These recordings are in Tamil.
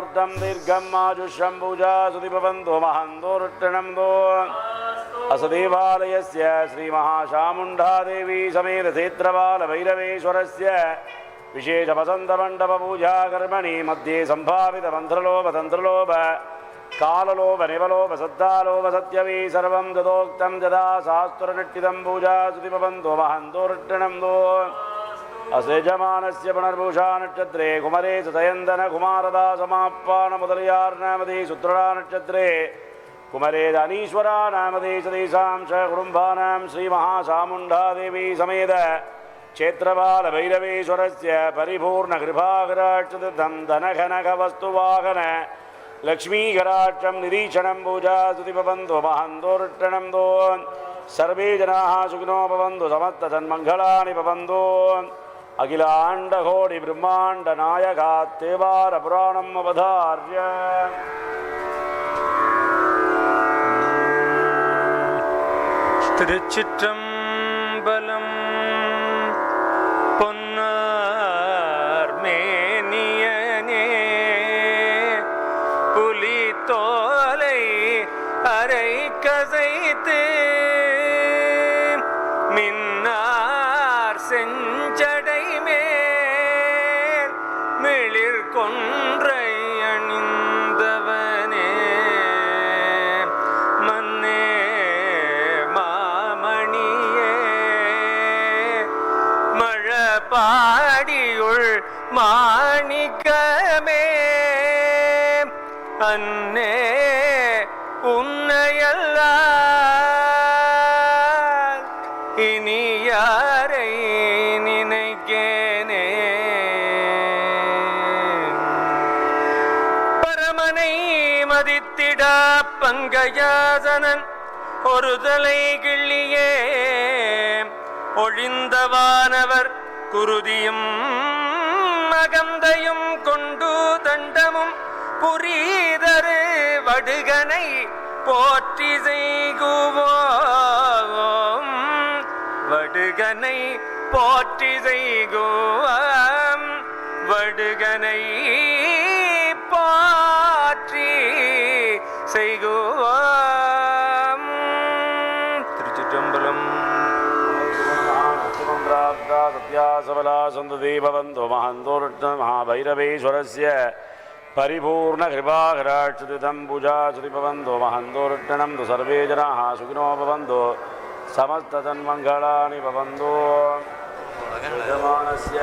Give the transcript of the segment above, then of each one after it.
दीर्घायुर्दं दीर्घम् आजुष्यं पूजा सुदीपवन्तो महन्तोरुट्टणं दो असदेवालयस्य श्रीमहाचामुण्डादेवी समेत क्षेत्रपालभैरवेश्वरस्य विशेषवसन्तमण्डपपूजा कर्मणि मध्ये सम्भावितमन्त्रलोभ तन्त्रलोभ काललोभ निवलोभ सद्दालोभ सत्यवी सर्वं तदोक्तं यदा शास्त्रनिष्ठितं पूजा सुदीपवन्तो महन्तोरुट्टणं दो असेजमानस्य पुनर्भूषा नक्षत्रे कुमरे सतयन्दन कुमारदा समाप्पान मुदलयार नामधे सुत्रडा नक्षत्रे कुमरे दानीश्वरा नामधे सदेशां च कुटुम्बानां श्रीमहाचामुण्डादेवी समेत क्षेत्रपाल भैरवेश्वरस्य परिपूर्णकृपाकराक्षं धनघनकवस्तुवाहन लक्ष्मीकराक्षं निरीक्षणं पूजा सुदीपवन्तो महन्तोरुट्टणं दो सर्वे जनाः सुखिनो भवन्तु समस्तसन्मङ्गलानि भवन्तु अखिलाण्डकोटि ब्रह्माण्ड नायकात् देवार पुराणम् अवधार्य திருச்சிற்றம்பலம். பொன்னார் மேனியனே புலி தோலை அரை கசைத்து மின்னார் செஞ்சடை மேல் மிளிர் கொன்றை அணிந்தவனே மன்னே மாமணியே மழபாடியுள் மாணிக்கமே அன்னே உன்னையல்லால் இனி யாரை நினைக்கேனே. பரமனை மதித்திடா பங்கயாசனன் ஒரு தலை கிள்ளியே ஒழிந்தவானவர் குருதியும் மகந்தையும் கொண்டு தண்டமும் புரிதரு வடுகனை போற்றி செய்குவோம் வடுகனை போற்றி செய்குவோம் வடுகனை போற்றி செய்குவோம். திருச்சிற்றம்பலம். सत्यासबला सन्तति भवन्तो महन्तोरुट्टं महाभैरवेश्वरस्य परिपूर्णकृपाकराक्षितं पूजा सुदीपवन्तो महन्तोरुट्टणं तु सर्वे जनाः सुखिनो भवन्तु समस्तसन्मङ्गलानि भवन्तु. यजमानस्य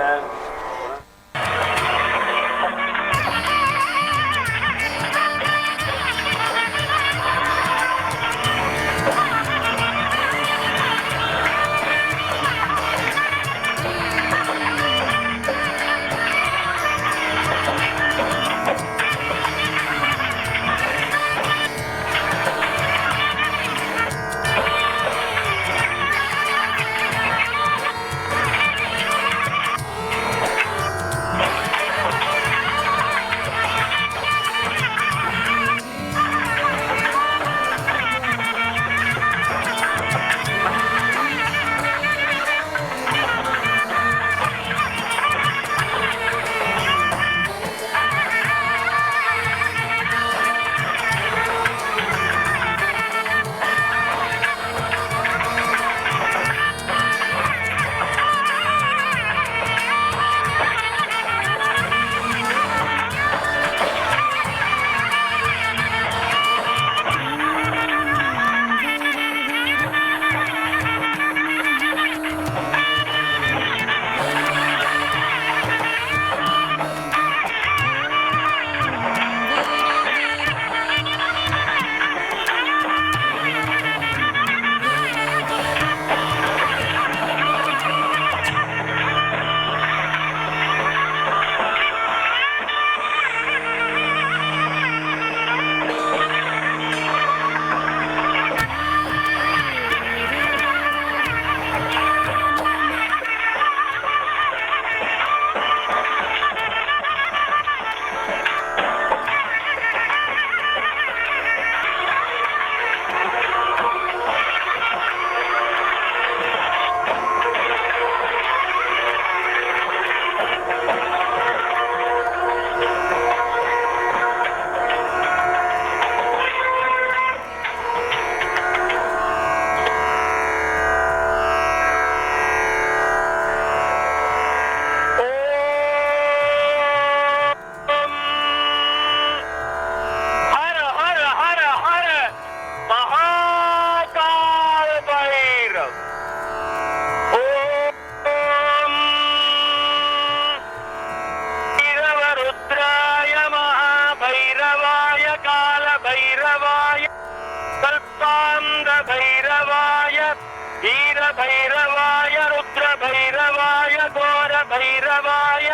வீர பைரவாய ருத்ர பைரவாய கோர பைரவாய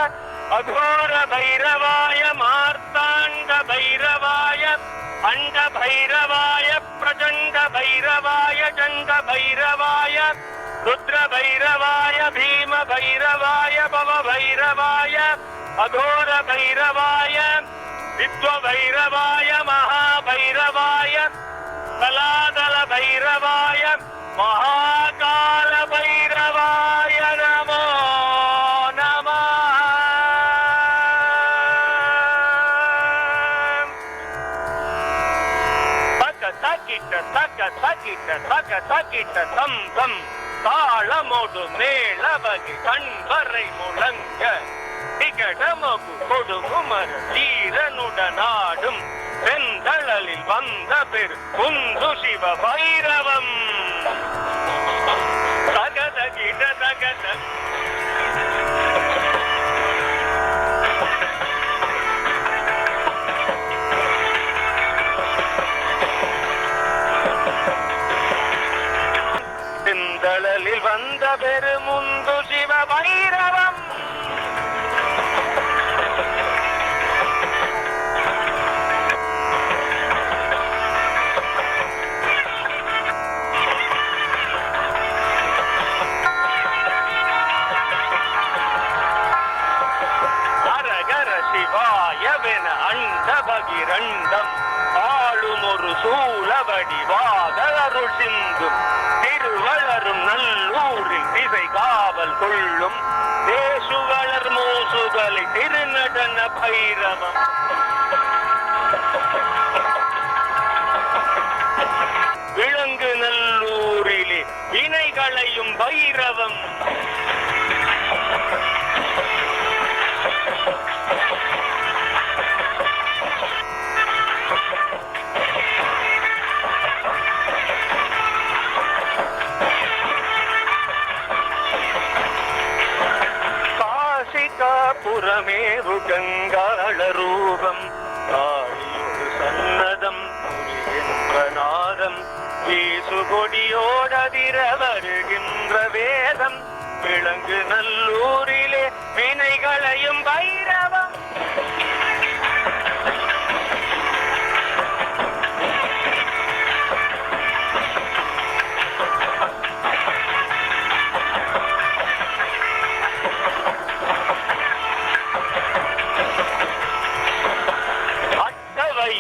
அகோர பைரவாய மார்த்தாண்ட பைரவாய அண்ட பைரவாய பிரச்சண்ட பைரவாய சண்ட பைரவாய ருத்ர பைரவாய பீம பைரவாய பவ பைரவாய அகோர பைரவாய வித்வ பைரவாய மகாபைரவாய கலாதல பைரவாய மகாகால பைரவாய நமோ நமः. தக்கிட்ட தம் தம் தாளமோடு மேளவகை கண்வரை முழங்க திகடமகு கொடுகுமர தீரனுடனாடும் செந்தழலில் வந்த பெரு குந்து சிவ பைரவம் தகதகிட தகத செந்தழலில் வந்த பெரு முந்து சிவ பைரவம் அண்டபகிரண்டம் ஆளும் ஒரு சூழவடி வாதருள் சிந்தும் திருவளரும் நல்லூரில் திசை காவல் கொள்ளும் தேசுவளர் மூசுகளை திருநடன பைரவம் விலங்கு நல்லூரிலே வினைகளையும் பைரவம் புறமேவு கங்காள ரூபம் காளியொரு சன்னதம் என்ற நாதம் வீசு கொடியோடதிர வருகின்ற வேதம் விலங்கு நல்லூரிலே வினைகளையும் பைரவம்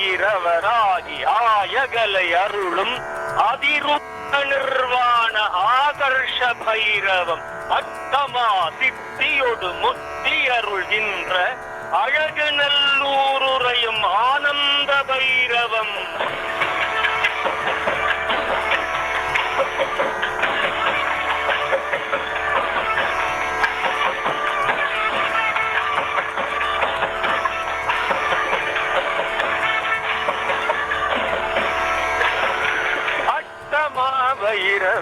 இரவராகி ஆயகலை அருளும் அதிருத்த நிர்வாண ஆகர்ஷ பைரவம் அட்டமா சித்தியொடு முத்தி அருள்கின்ற அழகு நல்லூருரையும் ஆனந்த பைரவம்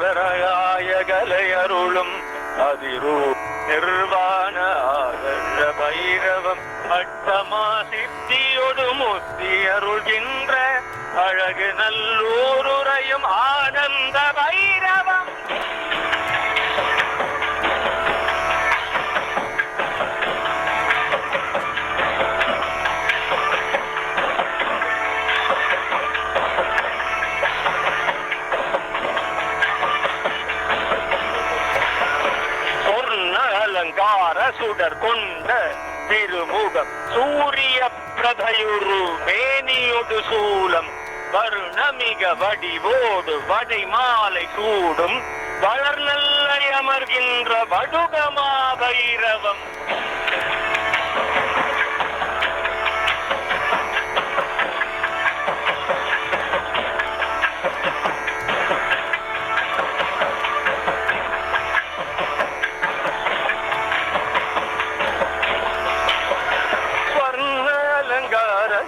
பைரவராயகலை அருளும் அதிரூ நிர்வாண ஆகர்ஷ பைரவம் அட்டமா சித்தியொடு முத்தி அருள்கின்ற அழகு நல்லூருரையும் ஆனந்த பைரவம் சுடர் கொண்ட திருமுகம் சூரிய பிரபையுரு மேனியொடு சூலம் வருணமிக வடிவோடு வடை மாலை சூடும் வளர்நல்லை அமர்கின்ற வடுகமா பைரவம்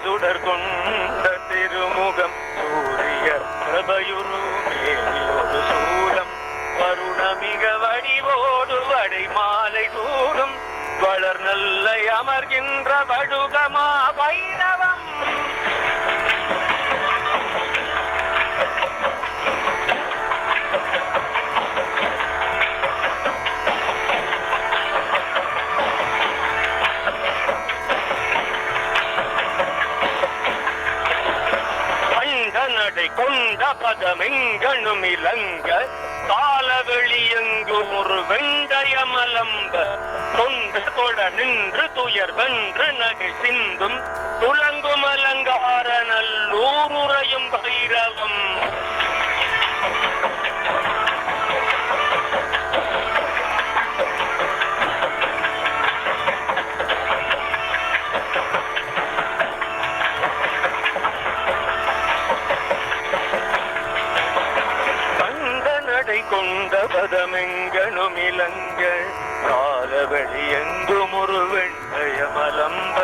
சுடர் கொண்ட திருமுகம் சூரிய பிரபையுரு மேனியோடு சூலம் வருணமிக வடிவோடு வடை மாலை சூடும் வளர்நல்லை அமர்கின்ற வடுகமா பைரவம் பதமெங்கனும் இலங்க காலவெளியெங்கும் ஒரு வெண்டயமலம்ப தொண்டு தொட நின்று துயர் வென்று நகை சிந்தும் துலங்கும் அலங்கார நல்லூருரையும் பைரவம் கொண்ட பதமெங்கனும் இலங்க காலவெளி எங்கும் ஒரு வெண்டயமலம்ப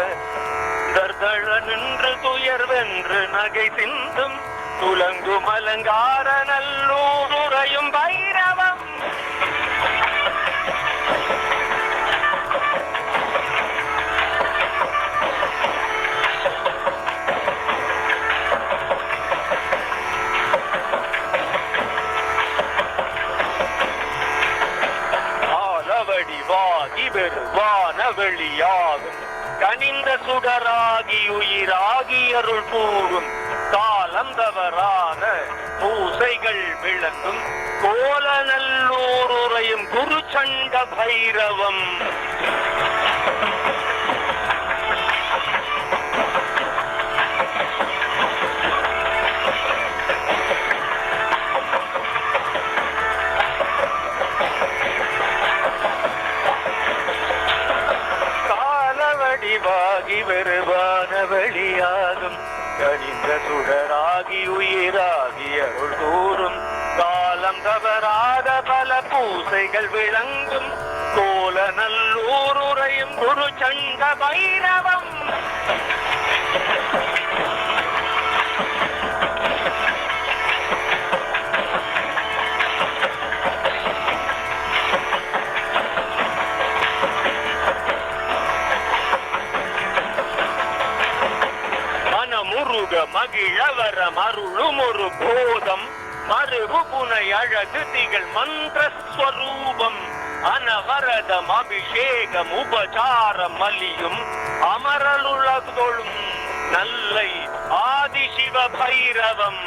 தர்தழ நின்று துயர் வென்று நகை சிந்தும் துலங்கும் அலங்கார நல்லூருரையும் பைரவம் வானவெளியாகும் கனிந்த சுடராகி உயிராகி அருள் கூறும் காலம் தவறாத பூசைகள் விளக்கும் கோல நல்லூருரையும் குருச்சண்ட பைரவம் வாகி வருவான வெளியாகும் கனிந்த சுடராகி உயிராகி அருள் கூறும் காலம் தவறாத பல பூசைகள் விளங்கும் கோல நல்லூருரையும் குரு சண்ட பைரவம் மகிழவர மருளும் ஒரு போதம் மருகு புனை அழகு திகழ் மந்திரஸ்வரூபம் அனவரதம் அபிஷேகம் உபசாரம் மலியும் அமரலுலகொழும் நல்லை ஆதிசிவ பைரவம்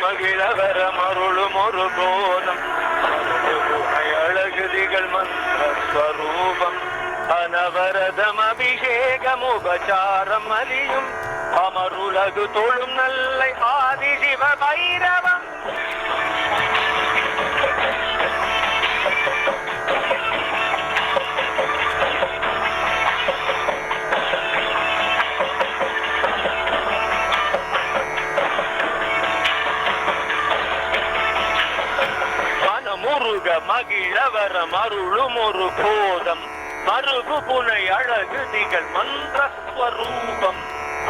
மகிழவர மருளும் ஒரு போதம் அழகுதிகள் மந்திரஸ்வரூபம் அனவரதம் அபிஷேகம் உபசாரம் அலியும் அமருலகு தொழும் நல்லை ஆதிசிவ பைரவம் மகிழவர மருளும் ஒரு போதம் மருகு புனை அழகு திகழ் மந்திரஸ்வரூபம்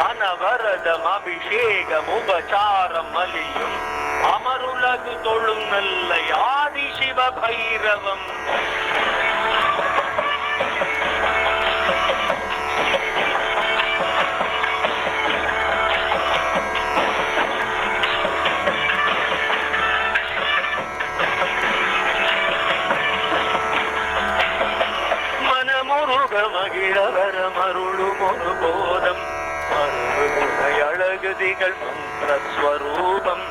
அனவரதம் அபிஷேகம் உபசாரம் அலியும் அமருலகு தொழும் நல்லை ஆதிசிவ பைரவம் மகிழவர மருளும் ஒரு போதம் மருகுனை அழகுதிகள் மந்திரஸ்வரூபம்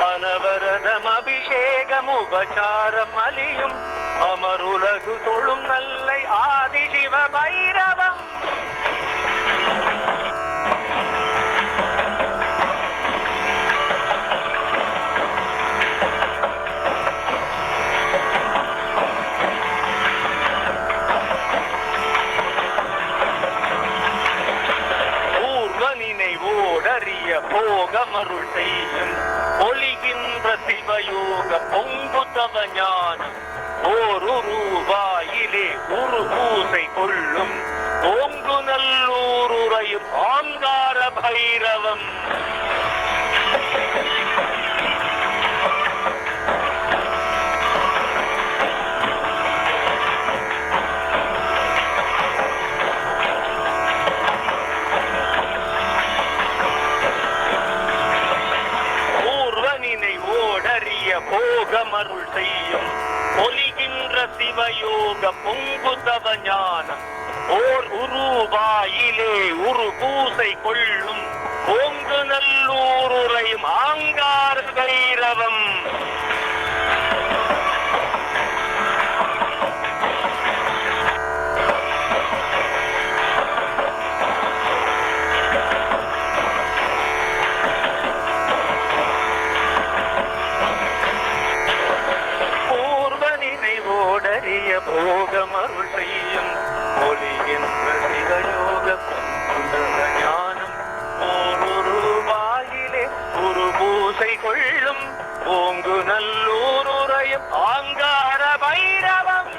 அனவரதம் அபிஷேகம் உபசாரம் அலியும் அமருலகு தொழும் நல்லை ஆதிசிவ பைரவம் போகமருள் செய்யும் ஒளிகின்ற சிவயோக பொங்குதவ ஞானம் ஓருருவாயிலே ஒரு பூசை கொள்ளும் ஓங்கு நல்லூருரையும் ஆங்கார பைரவம் போகமருள் செய்யும் ஒலிகின்ற சிவயோக பொங்குதவ ஞானம் ஓர் உருவாயிலே உரு பூசை கொள்ளும் ஓங்கு நல்லூருரையும் ஆங்கார பைரவம் போகமருள் செய்யும் ஒலிகின்ற சிவயோக ஞானம் ஓருருவாயிலே ஒரு பூசை கொள்ளும் ஓங்கு நல்லூருரையும் ஆங்கார பைரவம்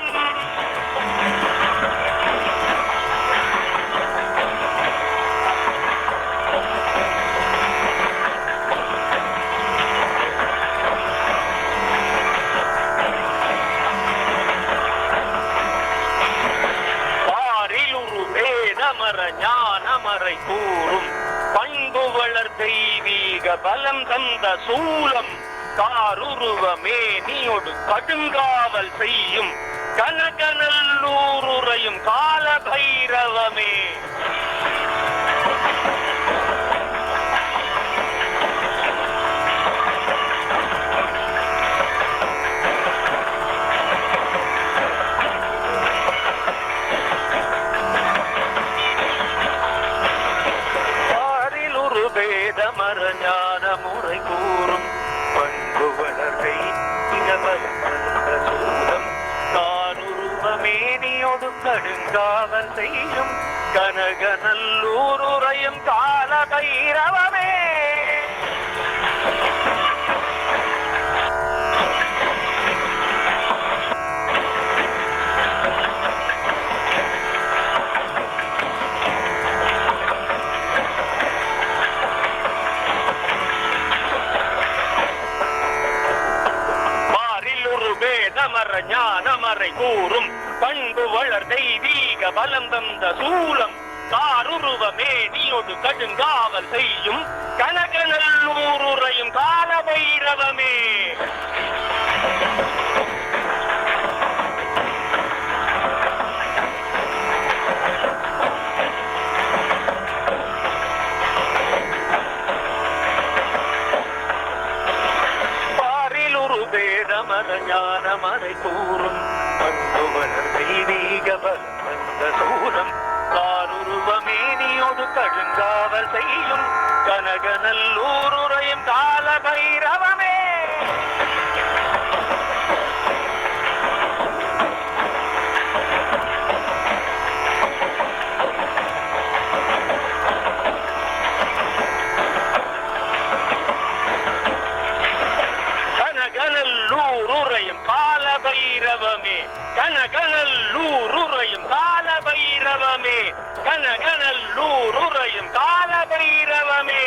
ஞானமறை கூறும் பண்பு வளர் தெய்வீக பலம் தந்த சூலம் காருருவமே நீயோடு கடுங்காவல் செய்யும் கனகநல்லூருரையும் கால பைரவமே ஞான முறை கூறும் பண்பு வளர்கை சூலம் காருருவமேனியோடு கடுங்காவல் செய்யும் கனக நல்லூருரையும் கால பைரவமே ஞானமறை கூறும் பண்பு வளர் தெய்வீக பலம் தந்த சூலம் காருருவமே நீயோடு கடுங்காவல் செய்யும் கனகநல்லூருரையும் கால பைரவமே ஞானமறை கூறும் பண்பு வளர் தெய்வீக பலம் தந்த சூலம் காருருவமேனியோடு கடுங்காவல் செய்யும் கனகநல்லூருரையும் கால பைரவமே கனகநல்லூருரையும் கால பைரவமே கனகநல்லூருரையும் கால பைரவமே கனகநல்லூருரையும் கால பைரவமே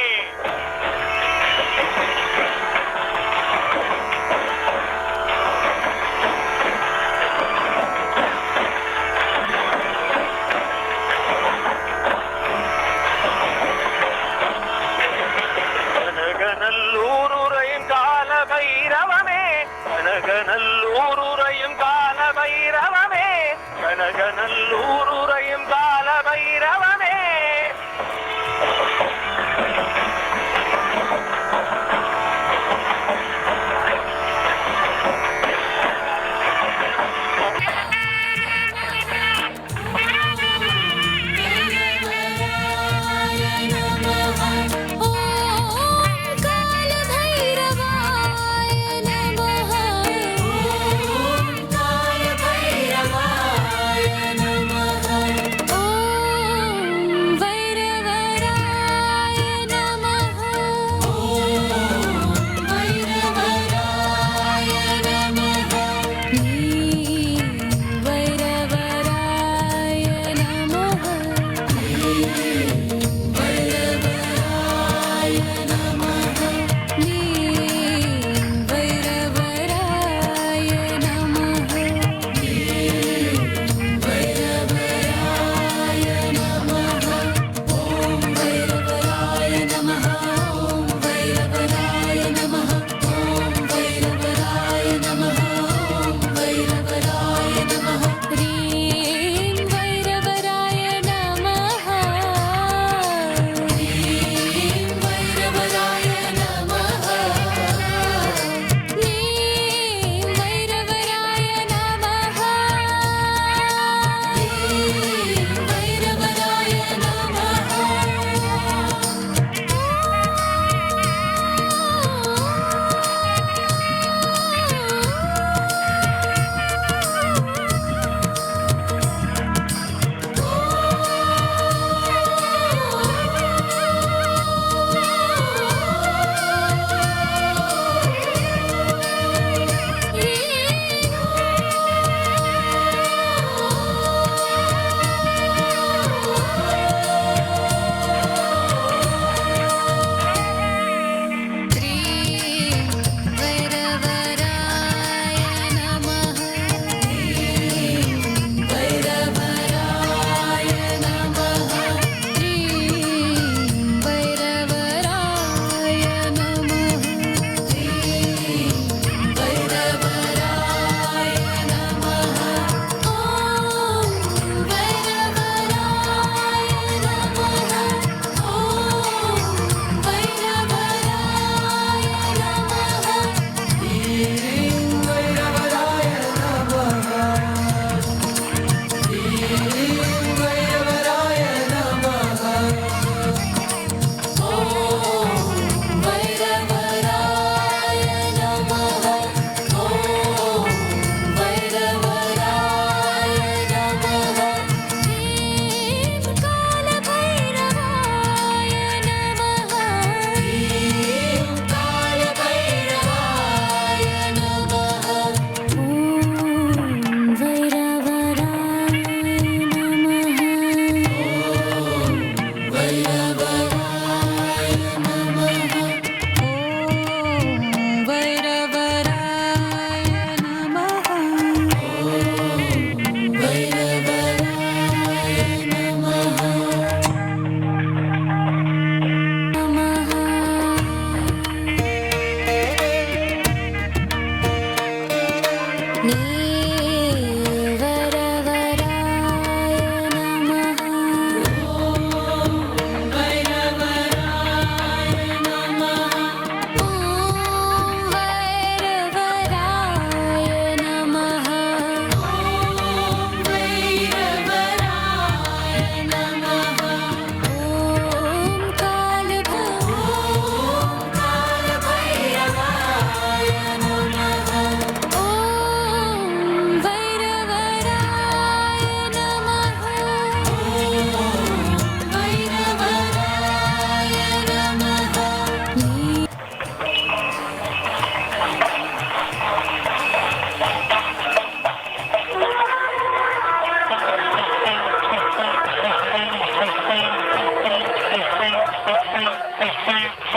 கனகநல்லூருரையும் கால பைரவமே கனகநல்லூருரையும் கால பைரவமே கனகநல்லூருரையும் கால பைரவமே Namah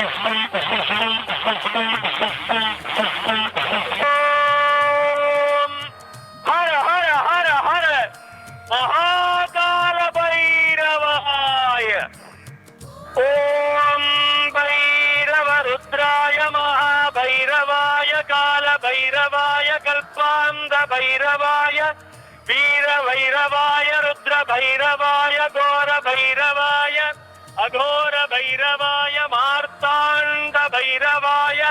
ஹர ஹர ஹர ஹர மகாகால பைரவாய. ஓம் பைரவ ருத்ராய மகாபைரவாய கால பைரவாய கல்பாந்த பைரவாய வீர பைரவாய ருத்ர பைரவாய கோர பைரவாய அகோர பைரவாய மார்த்தாண்ட பைரவாய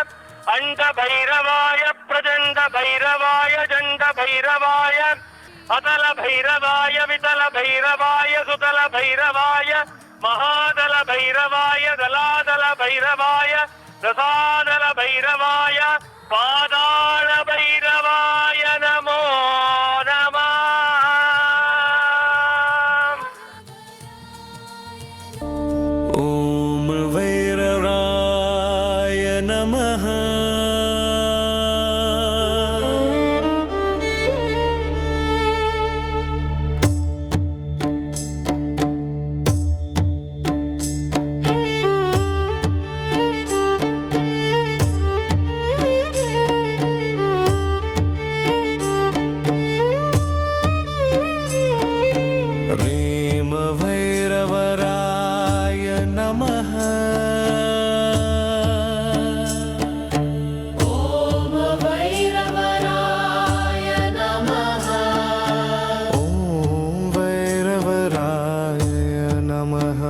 அண்ட பைரவாய பிரஜண்ட பைரவாய ஜண்ட பைரவாய அதல பைரவாய விதல பைரவாய சுதல பைரவாய மகாதல பைரவாய தலாதல பைரவாய தசாதல பைரவாய பாதாள பைரவாய நமோ நமः. ॐ भैरवाय नमः. ह्रीं भैरवराय नमः. ॐ भैरवराय नमः. ॐ भैरवराय नमः.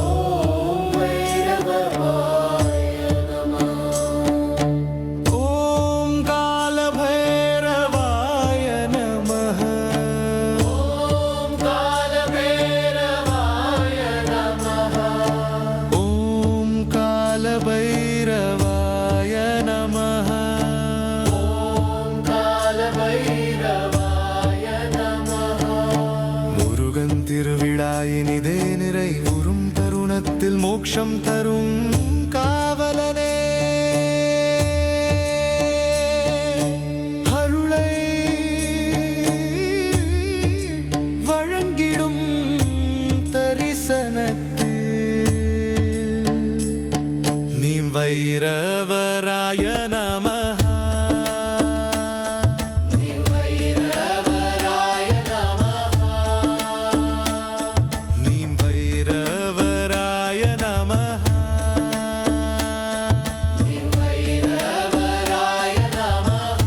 ॐ भैरवाय नमः. ॐ कालभैरवाय नमः. ॐ कालभैरवाय नमः. ॐ कालभैरवाय नमः. ॐ कालभैरवाय नमः. முருகன் திருவிழாயினிதே நிறைவுறும் தருணத்தில் மோட்சம் தரும் காவலனே, அருளை வழங்கிடும் தரிசனத்தில் நீ வைரவராய நமः. भैरवराय नमः. நீ வைரவராய நமः. भैरवराय नमः.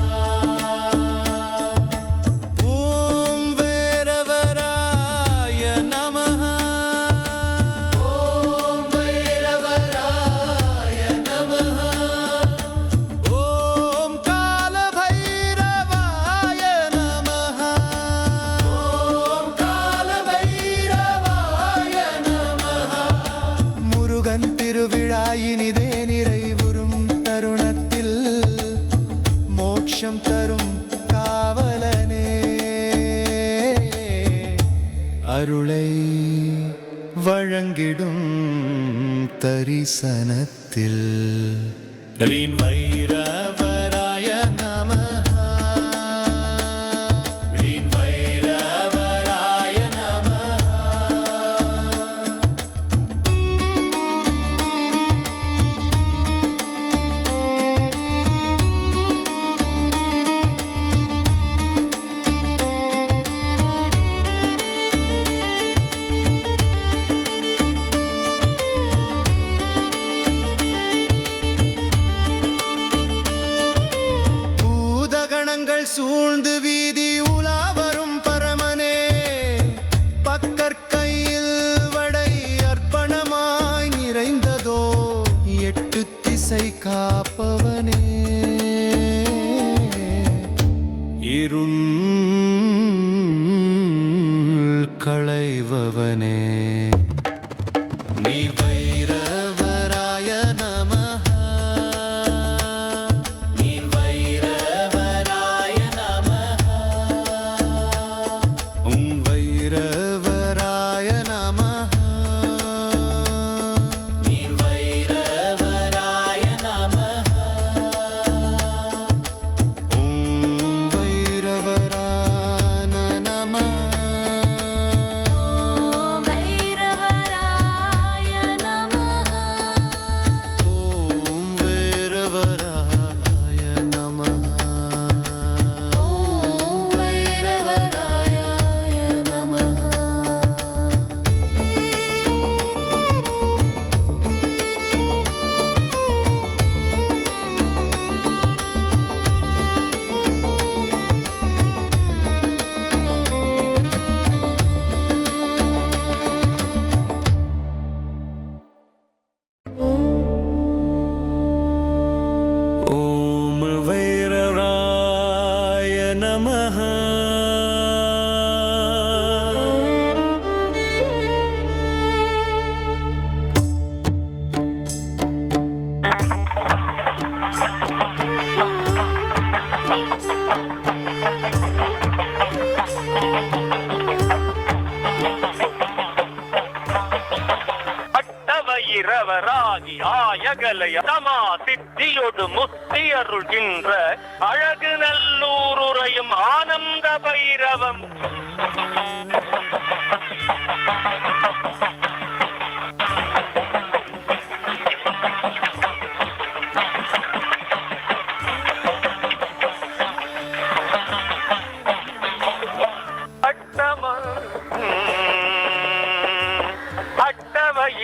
ஓம் வைரவராய நமः. ॐ भैरवराय नमः. ஓம் காலபைரவாய நமः. ॐ कालभैरवाय नमः. முருகன் திருவிழாயினிதே நிறைவுறும் தருணத்தில் மோட்சம் தரும் காவலனே, அருளை வழங்கிடும் தரிசனத்தில் ரீன் வைரவராய நமः. ரீன் வைரவராய நமः. பூதகணங்கள் சூழ்ந்து வீதி உலா வரும் பரமனே, பக்கற்கையில் வடை அர்ப்பணமாய் நிறைந்ததோ எட்டு திசை காப்பவனே, இருள் களைபவனே, நீ வைரவராய நமः. நீ வைரவராய நமः. உம் வைரவராய நமः. भैरवराय नमः. ஆயகலை தமா சித்தியொடு முத்தி அருள்கின்ற அழகு நல்லூருரையும் ஆனந்த பைரவம்.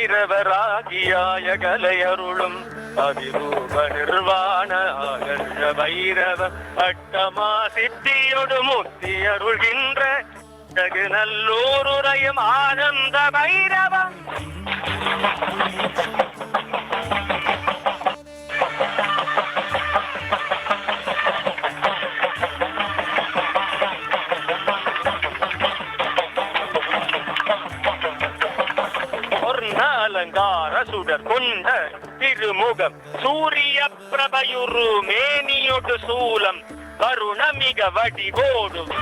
இரவராகியாய கலையருளும் அதிரூப நிர்வாண ஆகர்ஷ பைரவ அட்டமா சித்தியொடு முத்தி அருள்கின்ற அழகு நல்லூருரையும் ஆனந்த பைரவம். அலங்கார சுடர் கொண்ட திருமுகம் சூரிய பிரபயுரு மேனியொடு சூலம் கருணமிக வடிவோடும்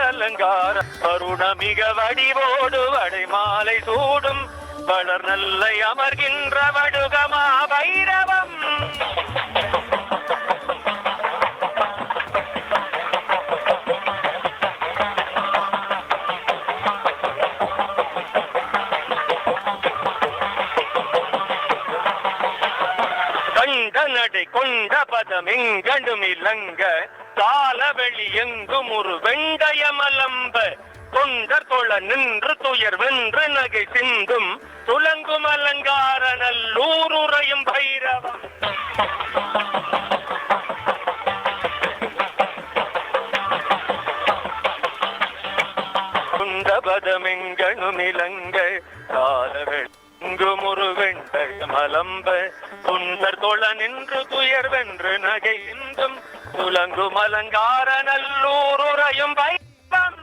அலங்கார கருணமிக வடிவோடு வடை மாலை சூடும் வளர் நல்லை அமர்கின்ற வடுகமா பைரவம். நடை கொண்ட பதம் எங்கண்டும் இலங்க காலவெளி எங்கும் ஒரு வெண்டயமலம்ப தொண்டர் தொழ நின்று துயர் வென்று நகை சிந்தும் துலங்கும் அலங்கார நல்லூருரையும் பைரவம். கொண்ட பதம் எங்கணும் இலங்க காலவெளி எங்கும் ஒரு வெண்டயமலம்ப தொண்டர் தொழ நின்று துயர் வென்று நகை சிந்தும் துலங்கும் அலங்கார நல்லூருரையும் பைரவம்.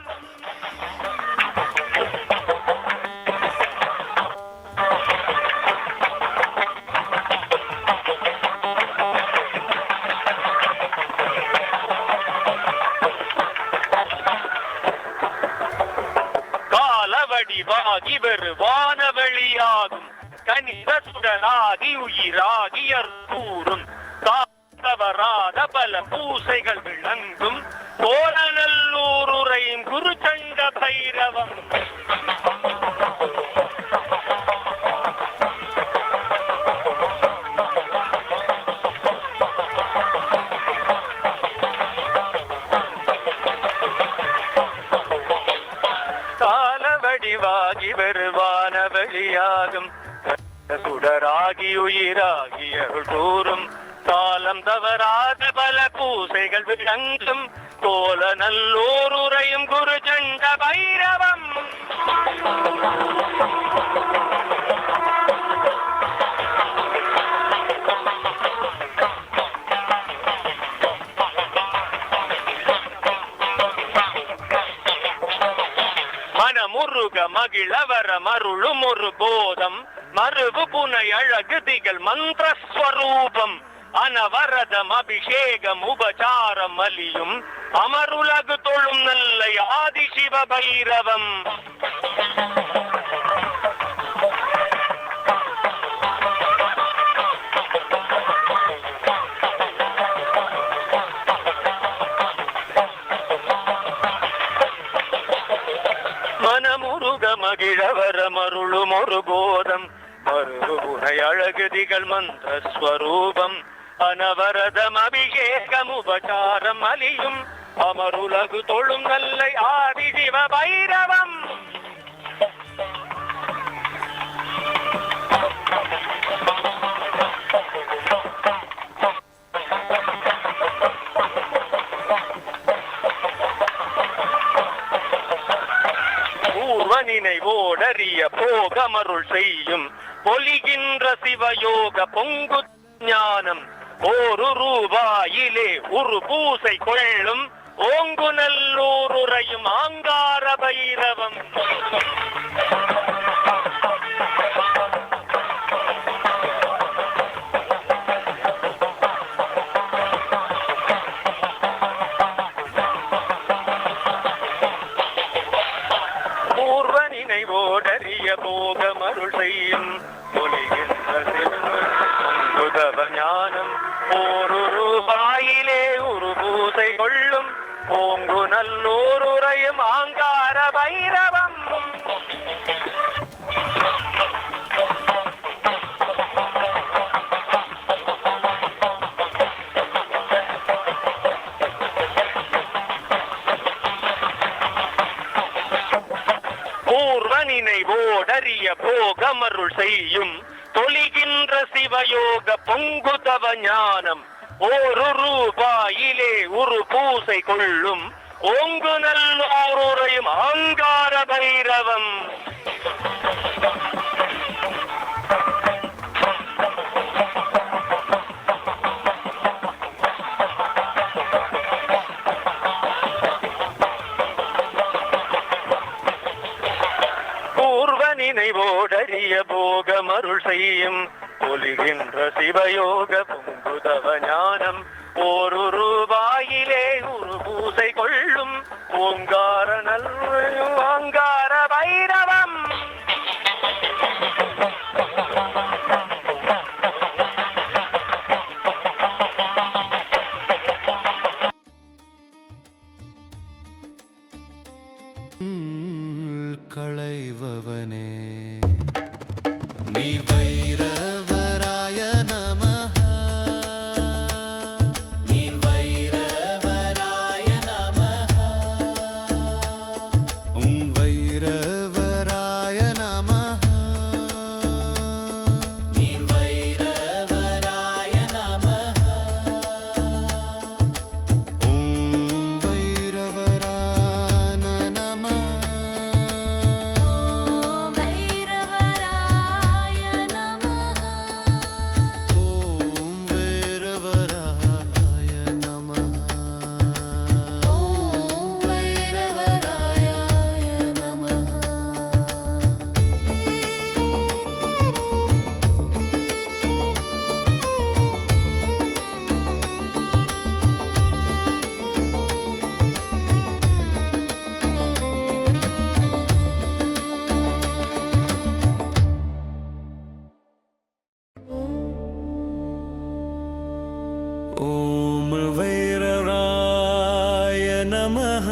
காலவடிவாகி வெறு வானவெளியாகும் கனிதத்துடனாகி உயிராகி அற்பூரும் காத்தவராத பல பூசைகள் விளங்கும் கோலநல்லூருரையும் குருச்சண்ட பைரவம். காலவடிவாகி வருவான வெளியாகும் சுடராகி உயிராகி அருள் கூறும் காலம் தவறாத பல பூசைகள் விளங்கும் கோல நல்லூருரையும் குருச்சண்ட பைரவம். மனமுருக மகிழவர மருளும் ஒரு போதம் மறுவு புனை அழகு திகழ் மந்திரஸ்வரூபம் அனவரதம் அபிஷேகம் உபசாரம் அலியும் அமருலகு தொழும் நல்லை ஆதி சிவ பைரவம். மனமுருக மகிழவர மருளும் ஒரு போதம் மறுவு புனை அழகு திகழ் மந்திரஸ்வரூபம் அனவரதம் அபிஷேகம் உபசாரம் அலியும் அமருலகு தொழும் நல்லை ஆதி சிவ பைரவம். நினைவோடறிய போகமருள் செய்யும் பொலிகின்ற சிவயோக பொங்கு ஞானம் ஒரு ரூபாயிலே ஒரு பூசை கொள்ளும் ஓங்கு நல்லூருரையும் ஆங்கார பைரவம். கொள்ளும் ஓங்கு நல்லூருரையும் ஆங்கார பைரவம். பூர்வ நினைவோடறிய போகமருள் செய்யும் தொழிகின்ற சிவயோக பொங்குதவ ஞானம் ஒரு ரூபாயிலே ஒரு பூசை கொள்ளும் ஓங்கு நல்லூருரையும் ஆங்கார பைரவம். நினைவோடறிய போகமருள் செய்யும் ஒலிகின்ற சிவயோக பொங்குதவ ஞானம் ஒரு ரூபாயிலே ஒரு பூசை கொள்ளும் ஓங்கார நல்லூரையும் ஆங்கார பைரவம். களைவவனே நீ வைரவராய நமஹ. நீ வைரவராய நமஹ. வைரவராய நமஹ. நீ வைரவராய நமஹ. வைரவரான நமஹ. ஓம் வைரவராய நமஹ.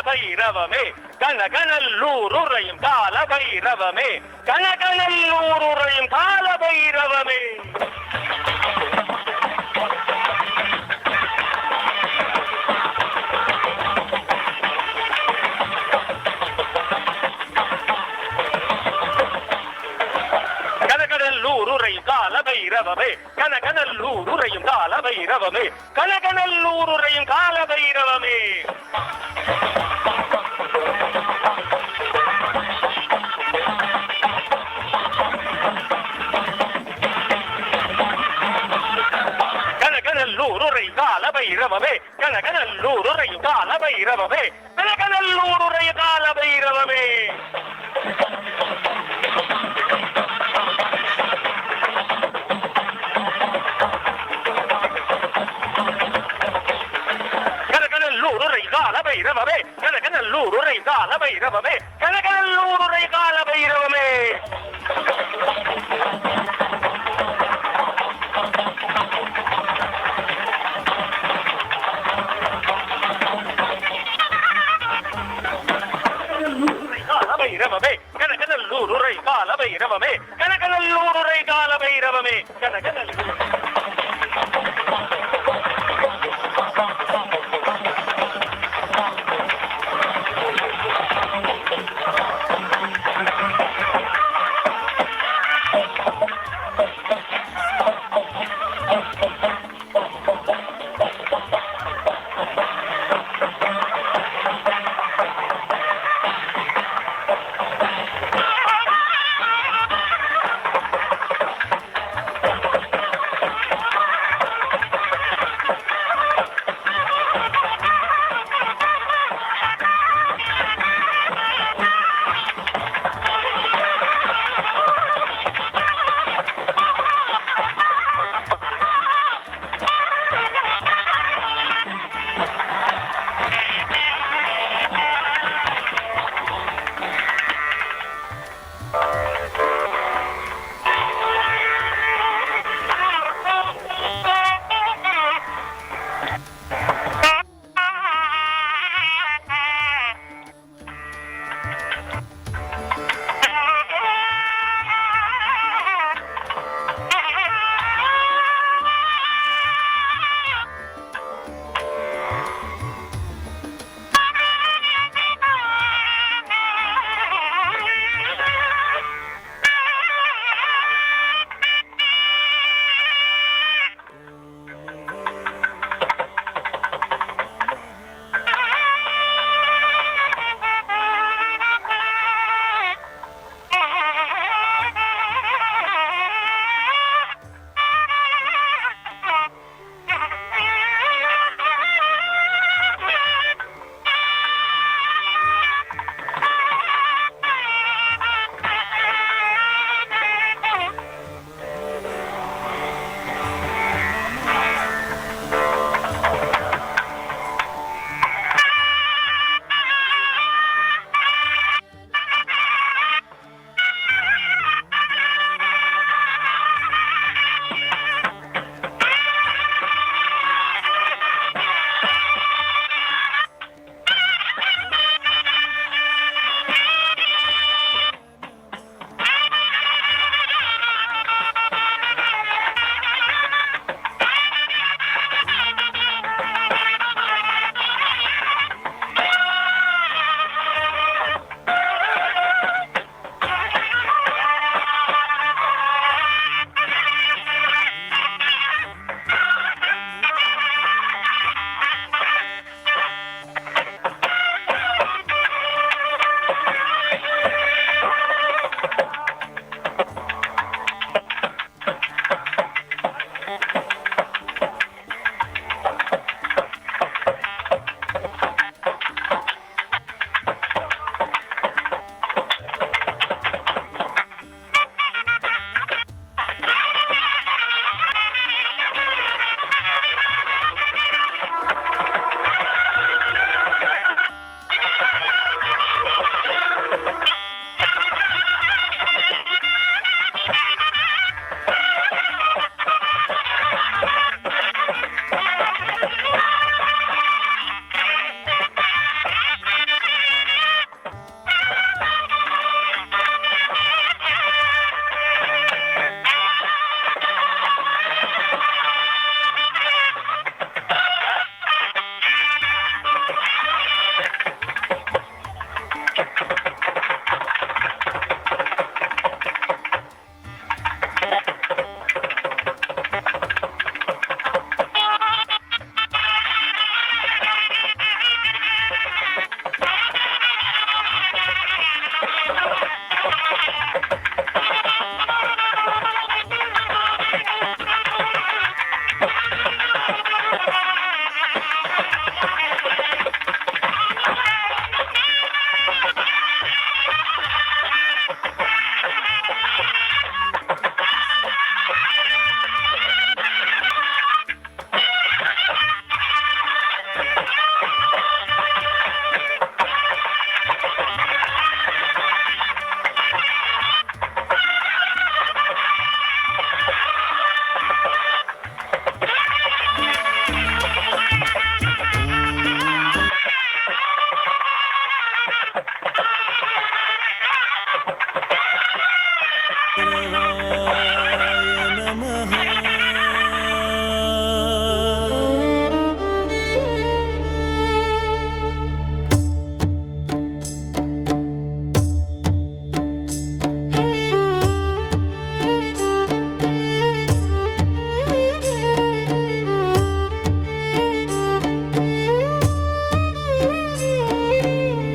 பைரவமே கனகநல்லூருரையும் கால பைரவமே கனகநல்லூருரையும் கால பைரவமே. கனகநல்லூருரையும் கால பைரவமே கனகநல்லூருரையும் கால பைரவமே கனகநல்லூருரையும் கால பைரவமே. கனகநல்லூருரை கால பைரவமே கனகநல்லூருரையும் கால பைரவமே கனகநல்லூருரை கால பைரவமே. கனகநல்லூருரை கால பைரவமே கனகநல்லூருரை கால பைரவமே கனகநல்லூருரை கால பைரவமே. பைரவமே கனகநல்லூருரை கால பைரவமே கனகநல்லூருரை கால பைரவமே கனகநல்லூர்.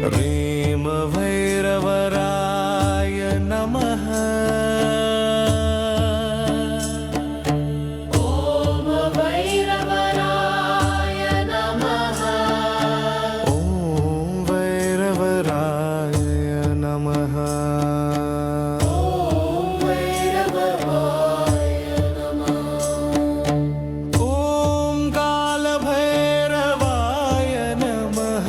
ह्रीं भैरवराय नमः। ॐ भैरवराय नमः। ॐ भैरवराय नमः। ॐ भैरवराय नमः। ॐ कालभैरवाय नमः।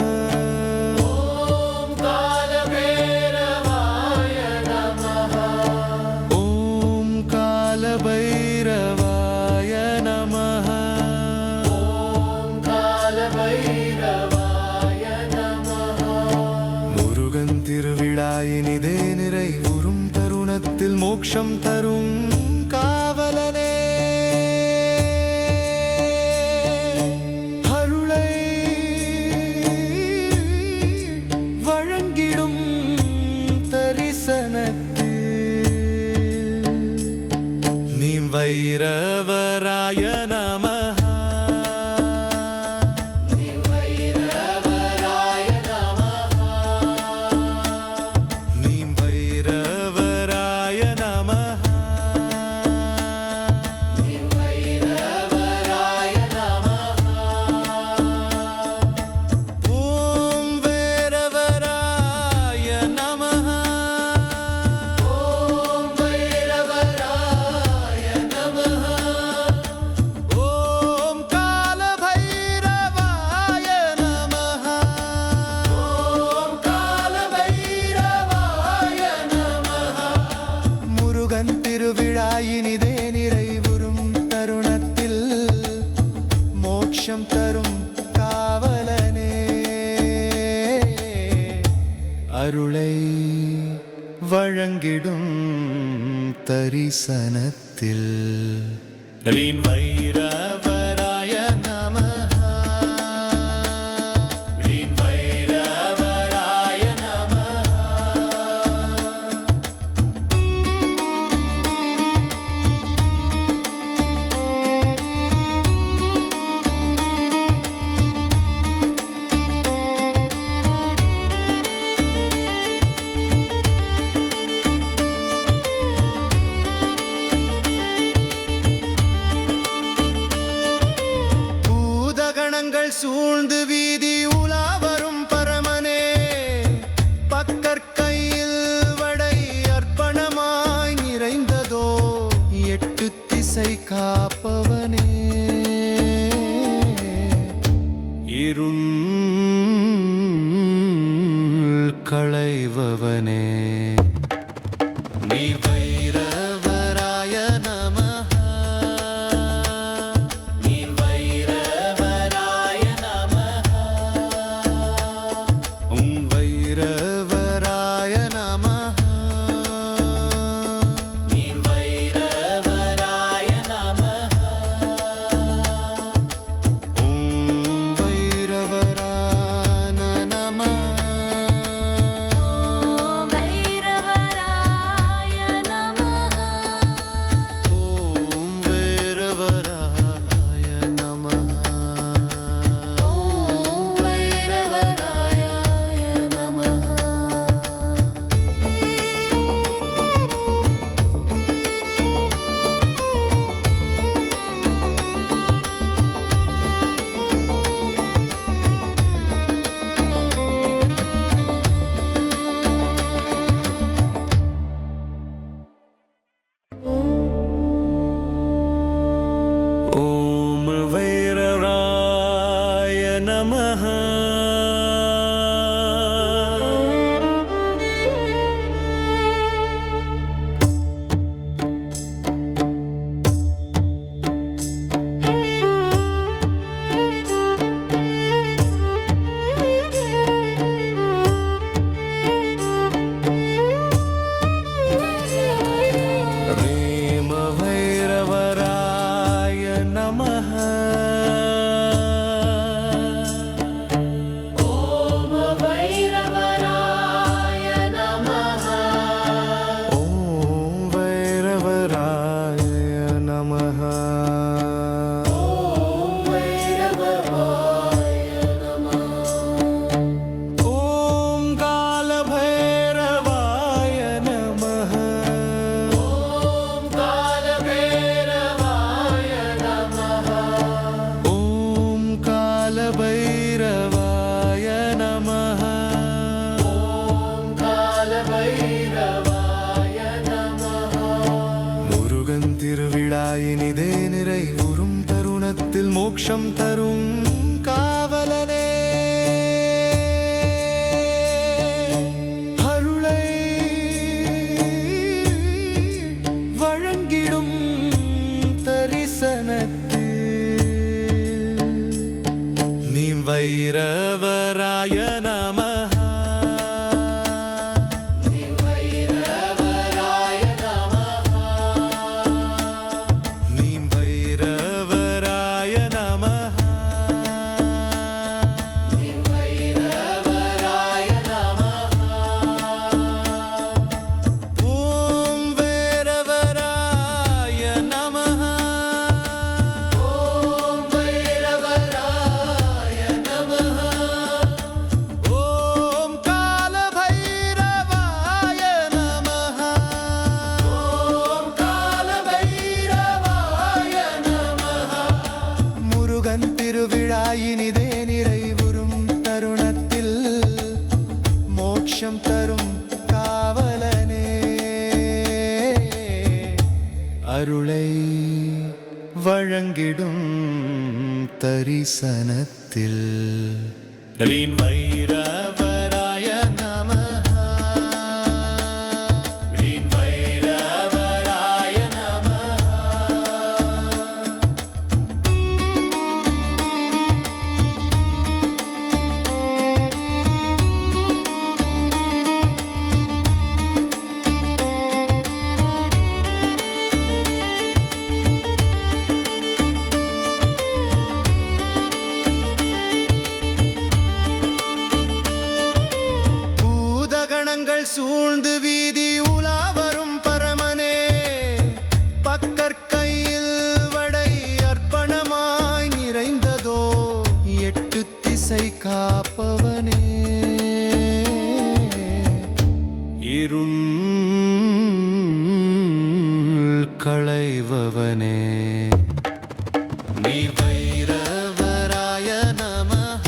कालभैरवाय नमः। ॐ कालभैरवाय नमः। முருகன் திருவிழாயினிதே நிறைவுறும் தருணத்தில் மோட்சம் தரும் காவலனே, அருளை வழங்கிடும் தரிசனத்தில் வைரவராய நமः। வைரவராய நமः। வைரவராய நமः। வைரவராய நமः। ஓம் வைரவராய நமः। ஓம் வைரவராய நமः। ஓம் காலபைரவாய நமः। ஓம் காலபைரவாய நமः। முருகன் திருவிழாயினிதே நிறைவுறும் தருணத்தில் மோட்சம் தரும் காவலனே, அருளை வழங்கிடும் தரிசனத்தில் ह्रीं भैरवराय नमः। ह्रीं भैरवराय नमः। பூதகணங்கள் சூழ்ந்து வீதி உலா வரும் பரமனே, பக்கற்கையில் வடை அர்ப்பணமாய் நிறைந்ததோ எட்டு திசை காப்பவனே, இருள் களைபவனே, நீ வைரவராய நமः। நீ வைரவராய நமः। உம் வைரவராய நமः। நீ வைரவராய நமः। மோட்சம் தரும் காவலனே அருளை வழங்கிடும் தரிசனத்தில் நீ வைரவராய நமஹ திருவிழாயினிதே நிறைவுறும் தருணத்தில் மோட்சம் தரும் காவலனே அருளை வழங்கிடும் தரிசனத்தில் வைரவராய நமஹ வைரவராய நமஹ சூழ்ந்து வீதி உலா வரும் பரமனே பக்கற்கையில் வடை அர்ப்பணமாய் நிறைந்ததோ 8 திசை காப்பவனே இருள் களைவவனே நீ வைரவராய நமஹ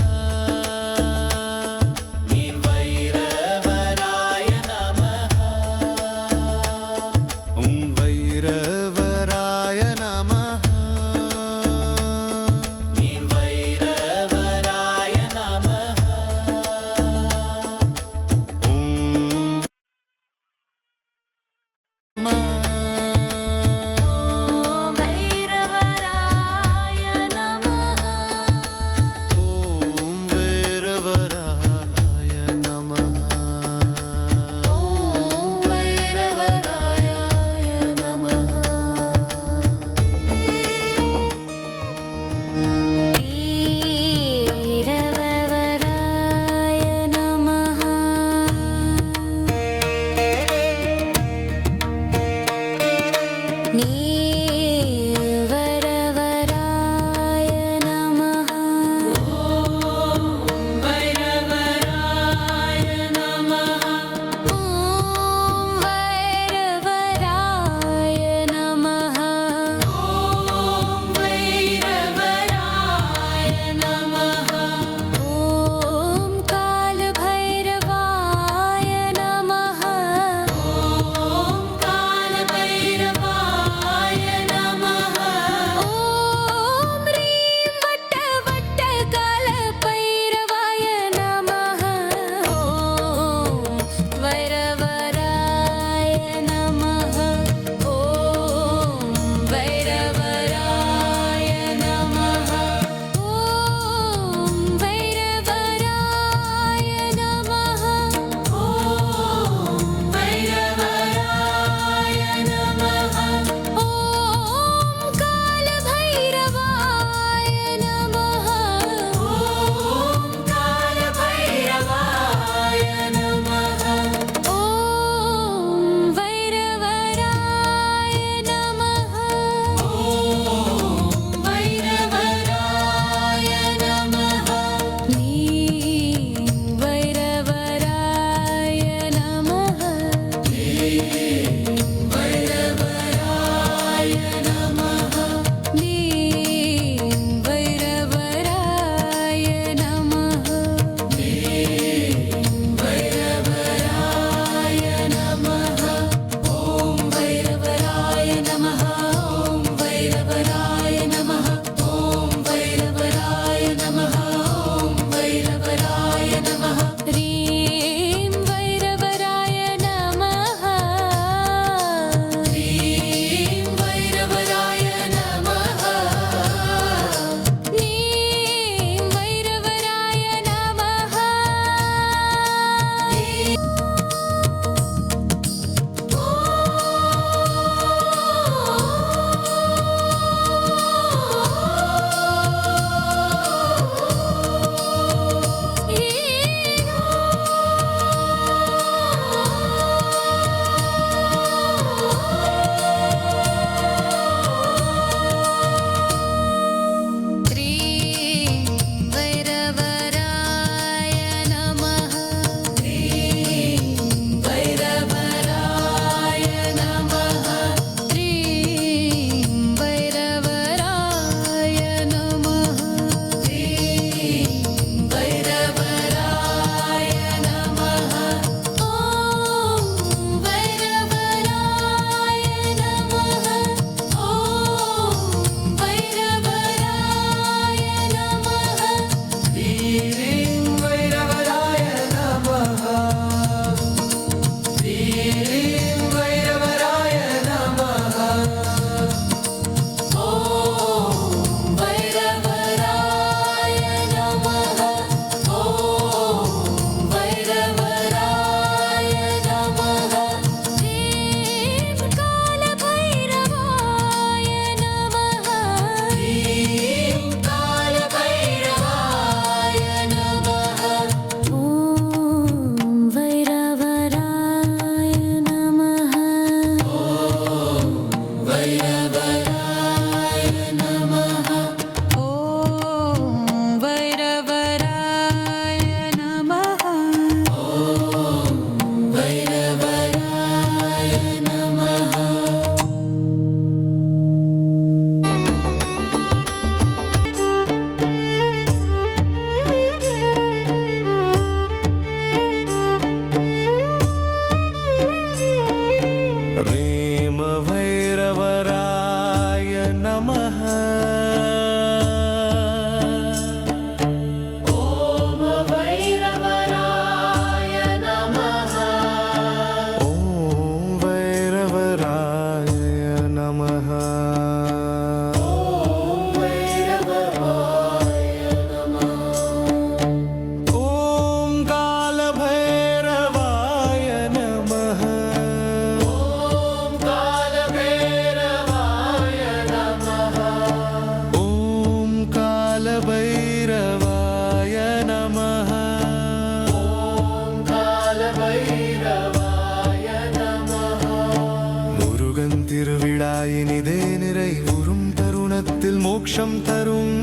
திருவிழாயினிதே நிறைவுறும் தருணத்தில் மோட்சம் தரும்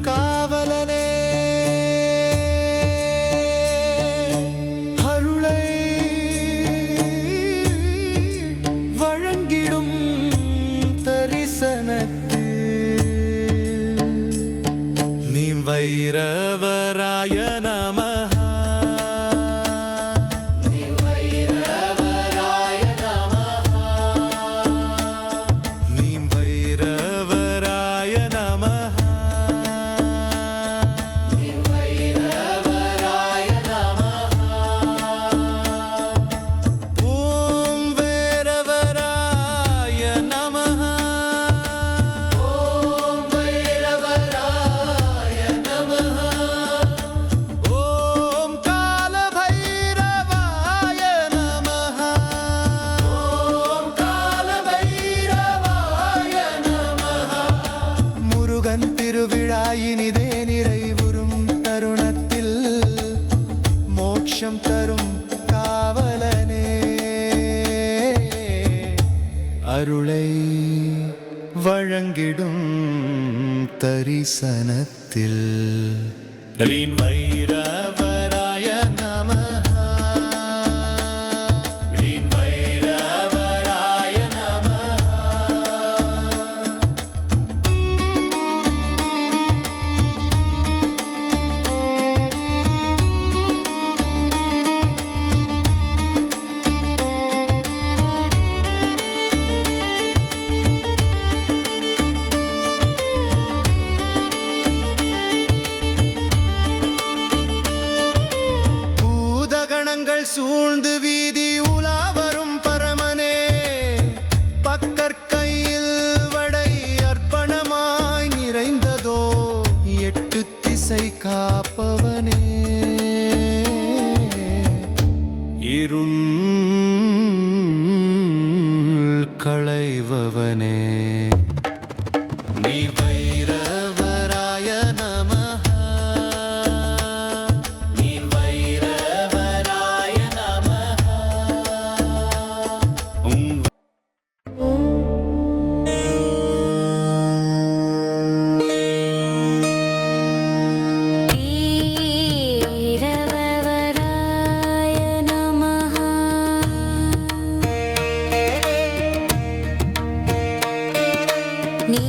காவலனே அருளை வழங்கிடும் தரிசனத்தில் நீ வைரவராய நமஹ திருவிழாயினிதே நிறைவுறும் தருணத்தில் மோட்சம் தரும் காவலனே அருளை வழங்கிடும் தரிசனத்தில் வைரவராய நமஹ சூழ்ந்து வீதி உலா வரும் பரமனே பக்கற்கையில் வடை அர்ப்பணமாய் நிறைந்ததோ எட்டு திசை காப்பவனே இருள் களைவவனே நீ வைரவராய நமஹ நீ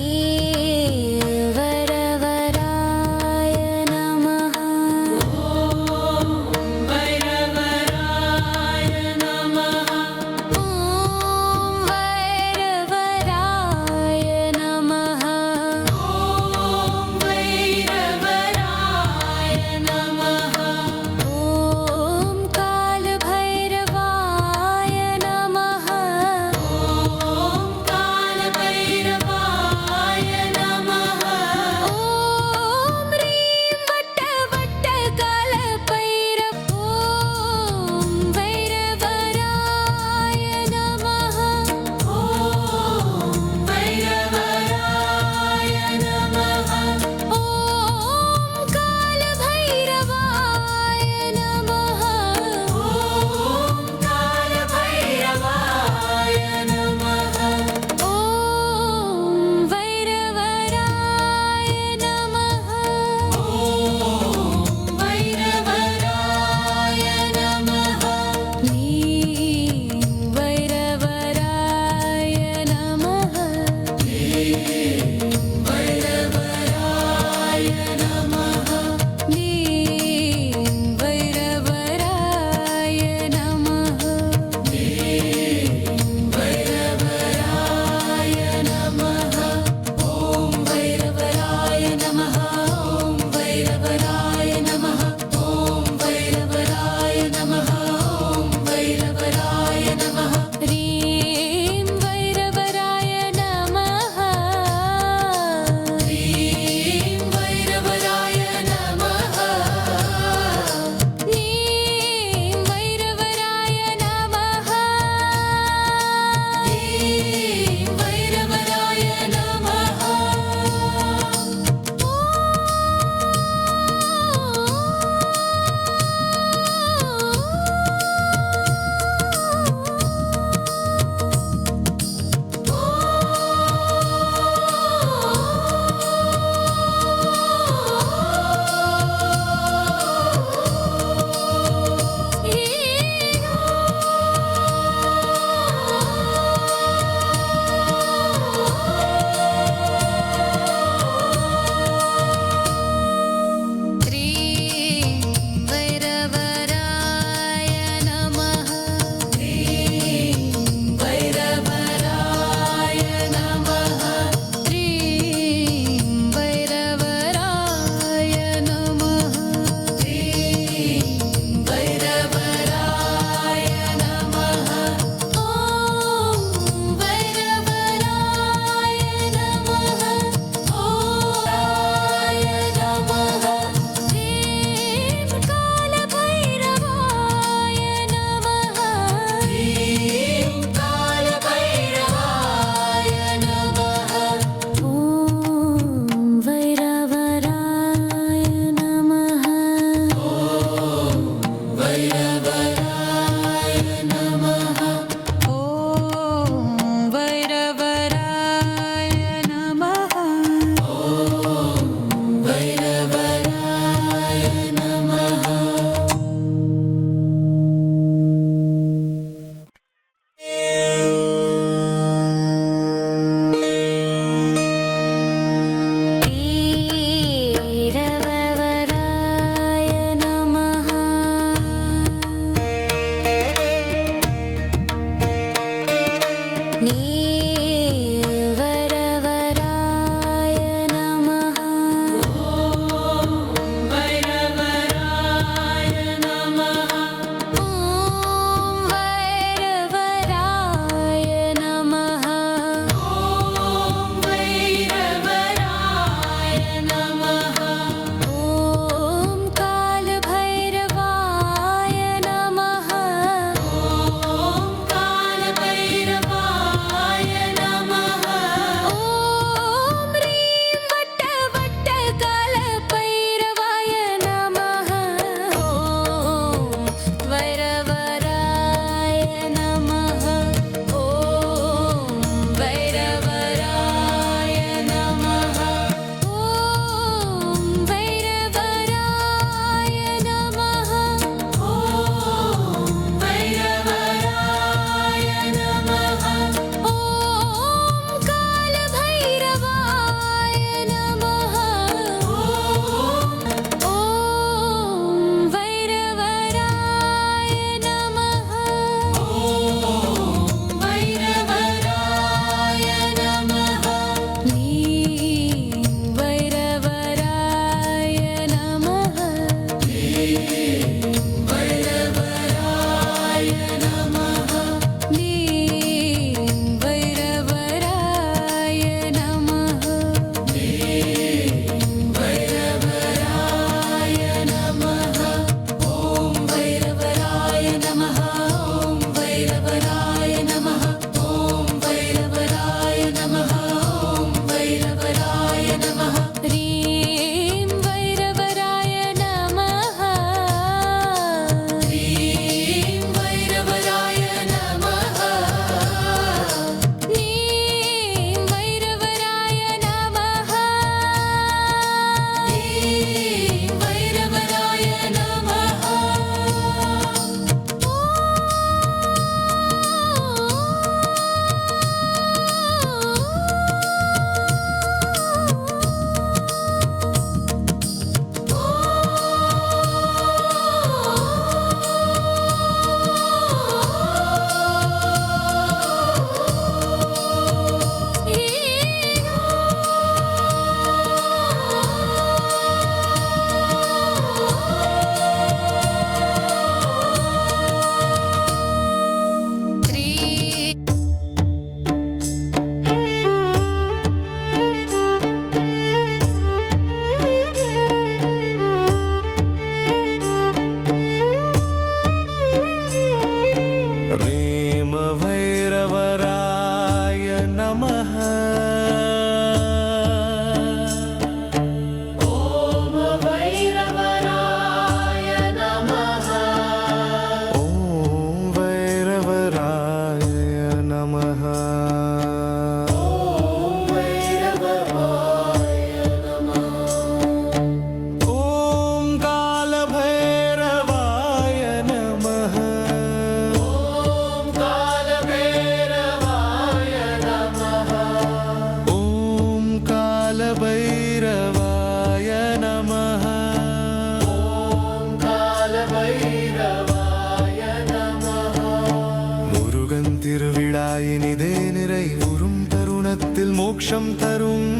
திருவிழாயினிதே நிறைவுறும் தருணத்தில் மோட்சம் தரும்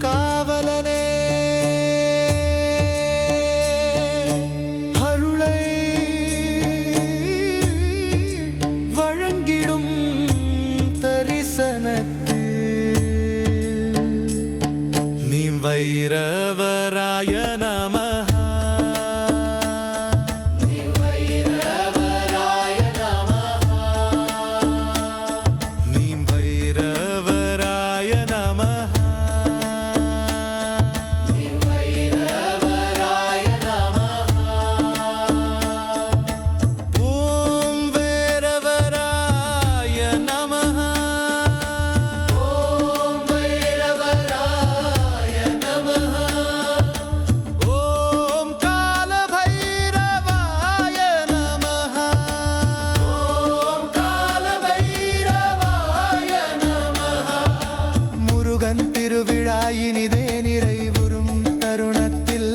காவலனே அருளை வழங்கிடும் தரிசனத்தில் நீ வைரவராய நமஹ திருவிழாயினிதே நிறைவுறும் தருணத்தில்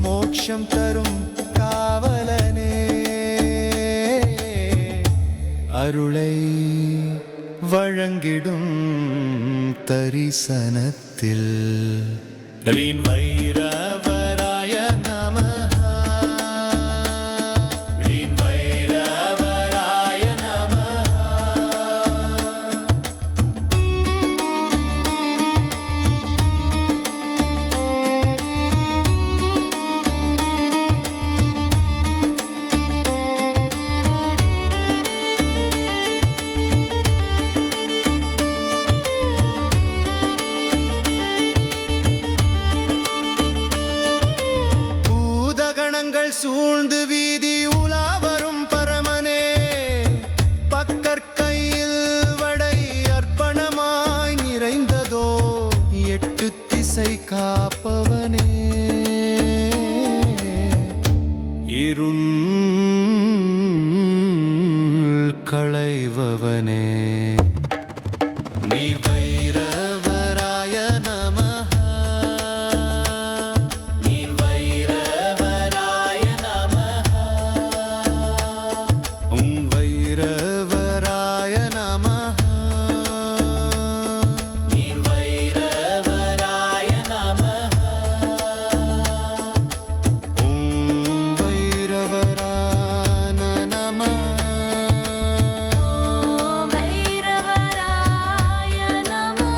மோட்சம் தரும் காவலனே அருளை வழங்கிடும் தரிசனத்தில் வைரவராய நமஹ சூழ்ந்து வீதி உலா வரும் பரமனே பக்கற்கையில் வடை அர்ப்பணமாய் நிறைந்ததோ 8 திசை காப்பவனே இருள் களைவவனே நீ வைரவராய நமஹ வைரவராய நம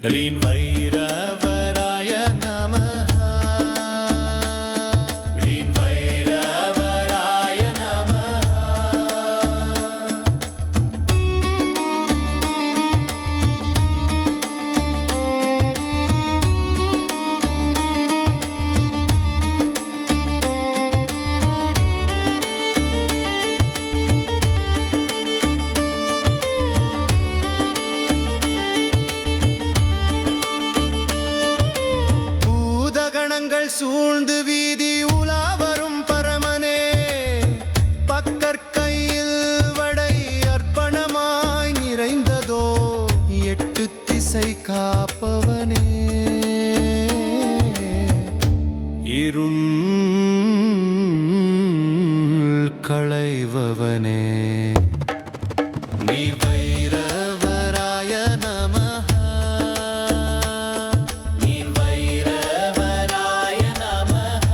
ह्रीं भैरवराय नमः ह्रीं भैरवराय नमः பூதகணங்கள் சூழ்ந்து வீதி உலா வரும் பரமனே பக்கற்கையில் வடை அர்ப்பணமாய் நிறைந்ததோ எட்டு திசை காப்பவனே இருள் களைவவனே நீ வைரவராய நமः நீ வைரவராய நமः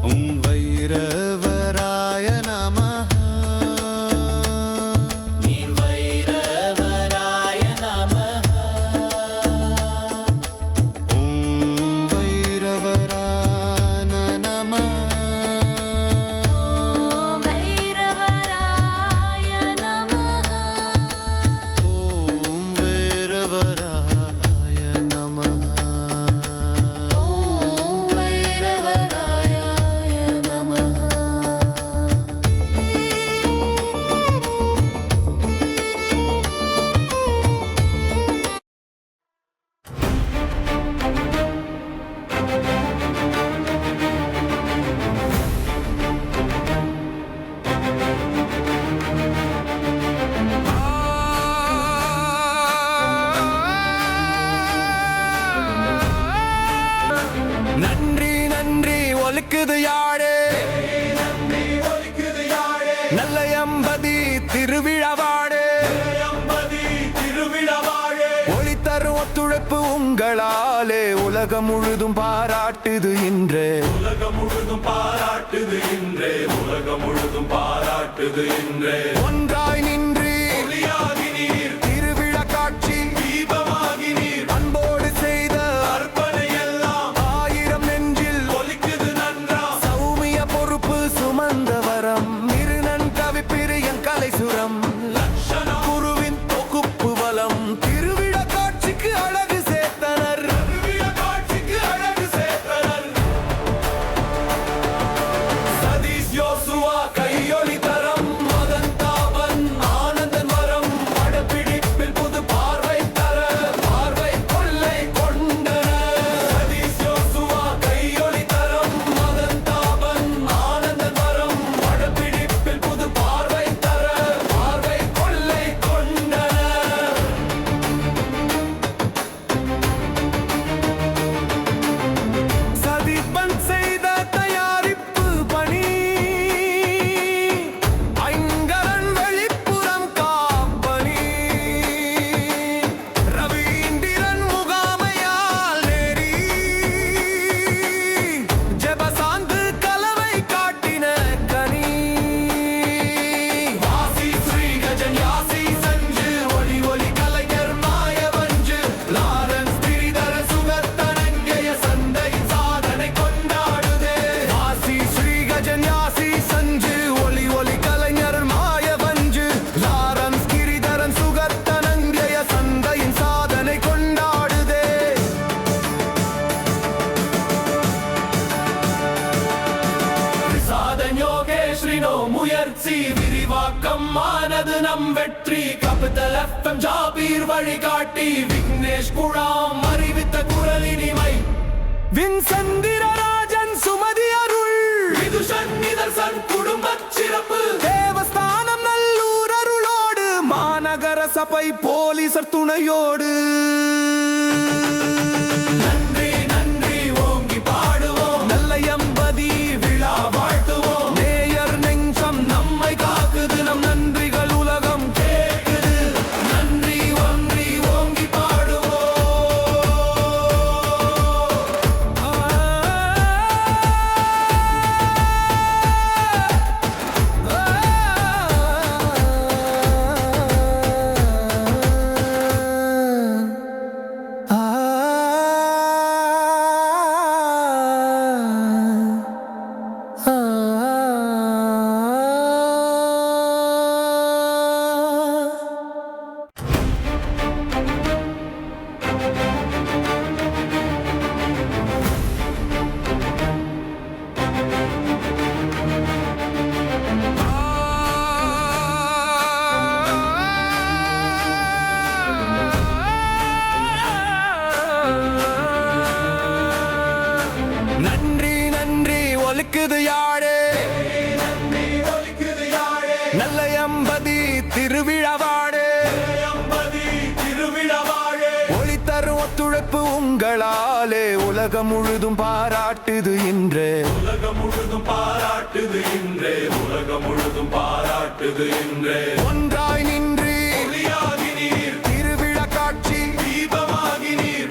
உம் வைரவராய நமः நீ வைரவராய நமः உம் வைரவராய நன்றி நன்றி ஒலிக்குது யாழே நல்லையம்பதி திருவிழாவாடே ஒளி தரும் ஒத்துழைப்பு உங்களாலே உலகம் முழுதும் பாராட்டுது இன்றே ஒன்றாய் நின்று திருவிழா காட்சி அன்போடு செய்த அர்ப்பணை எல்லாம் 1000 நெஞ்சில் ஒலிக்குது நன்றா சௌமிய பொறுப்பு சுமந்த வரம் இருநன் கவிப்பிரியன் கலை சுரம் லட்சண குருவின் தொகுப்பு வலம் திருவிழா காட்சிக்கு அழகு சேர்த்தனர் சதீஷ் யோசுவா கையொலி தரம் மதன் தாபன் ஆனந்தன் வரம் படப்பிடிப்பில் புது பார்வை தர பார்வை கொள்ளை கொண்டனர் சதீஷ் யோசுவா கையொலி தரம் மதன் தாபன் ஆனந்தன் வரம் படப்பிடிப்பில் புது பார்வை தர பார்வை கொள்ளை கொண்டனர் சதீபன் செய்த தயாரிப்பு பணி ஐங்கரன் வெளிப்புறம் காப்பணி ரவீந்திரன் முகாமையால் நேரி ஜெபசாந்து கலவை காட்டின கனி வாசி ஸ்ரீ கஜன் யாசி சஞ்சு ஒளி ஒளி கலைஞர் மாயவஞ்சு லாரன்ஸ் திரிதர சுகத்தனங்கைய சந்தை சாதனை கொண்டாடுதே வாசி ஸ்ரீ கஜன் யாசி சஞ்சு ஒளி ஒளி கலைஞர் மாயவஞ்சு லாரன்ஸ் கிரிதரன் சுகத்தனங்கைய சந்தையின் சாதனை கொண்டாடுதே சாதன் யோகேஸ்வரினோ முயற்சி விரிவாக்கம் ஆனது நம் வெற்றி கபித்தல் எஃப்எம் ஜாபீர் வழிகாட்டி விக்னேஷ் குழாம் அறிவித்த குரல் இனிமை வின்சந்திரராஜன் சுமதி அருள் விதுஷன் நிதர்சன் குடும்பச் சிறப்பு தேவஸ்தானம் நல்லூர் அருளோடு மாநகர சபை போலீசர் துணையோடு நன்றி நன்றி ஓங்கி பாடுவோம் நல்லையம்பதி விழா வாழ்த்துவோம் நேயர் நெஞ்சம் நம்மை காக்குது நம் நன்றிகள் உலகம் கேட்குது நன்றி ஒன்றி ஓங்கி பாடுவோம் நன்றி நன்றி ஒலிக்குது யாழே நல்லையம்பதி திருவிழாவாடே ஒளி தரும் ஒத்துழைப்பு உங்களாலே உலகம் முழுதும் பாராட்டுது இன்றே ஒன்றாய் நின்று திருவிழா காட்சி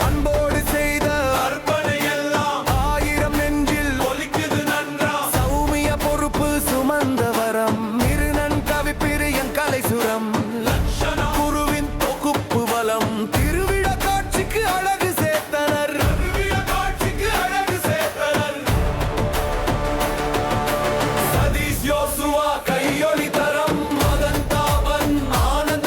அன்போடு செய்த அர்ப்பணை எல்லாம் 1000 நெஞ்சில் ஒலிக்குது நன்றா சௌமிய பொறுப்பு சுமந்த வரம் இருநன் கவிப்பிரியன் கலை சுரம் லட்சண குருவின் தொகுப்பு வலம் திருவிழா காட்சிக்கு அழகு சேர்த்தனர் சதீஷ் யோசுவா கையொலி தரம் மதன் தாபன் ஆனந்த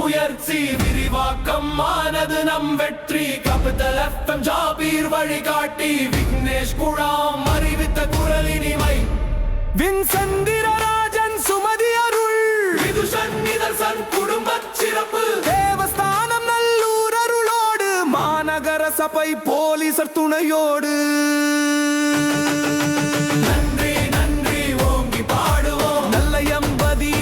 உயர்ச்சி விரிவாக்கம் ஆனது நம் வெற்றி. கேபிட்டல் FM ஜாபீர் வழிகாட்டி, விக்னேஷ் குழாம் அறிவித்த குரல் இனிமை. வின்சந்திரராஜன் சுமதி அருள், விதுஷன் நிதர்சன் குடும்பச் சிறப்பு. தேவஸ்தானம் நல்லூர் அருளோடு, மாநகர சபை போலீசர் துணையோடு. நன்றி நன்றி ஓங்கி பாடுவோம் நல்ல எம்பதி.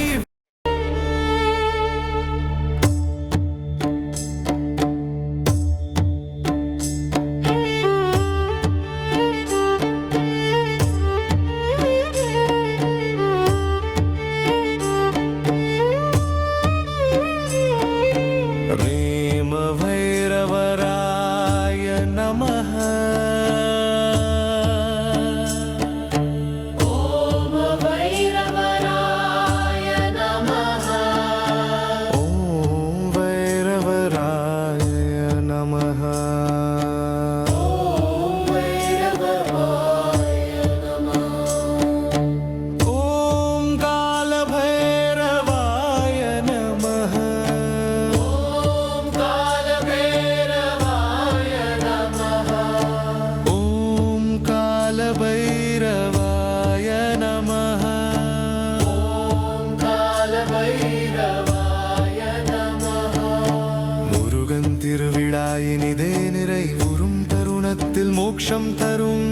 திருவிழாயினிதே நிறைவுறும் தருணத்தில் மோட்சம் தரும்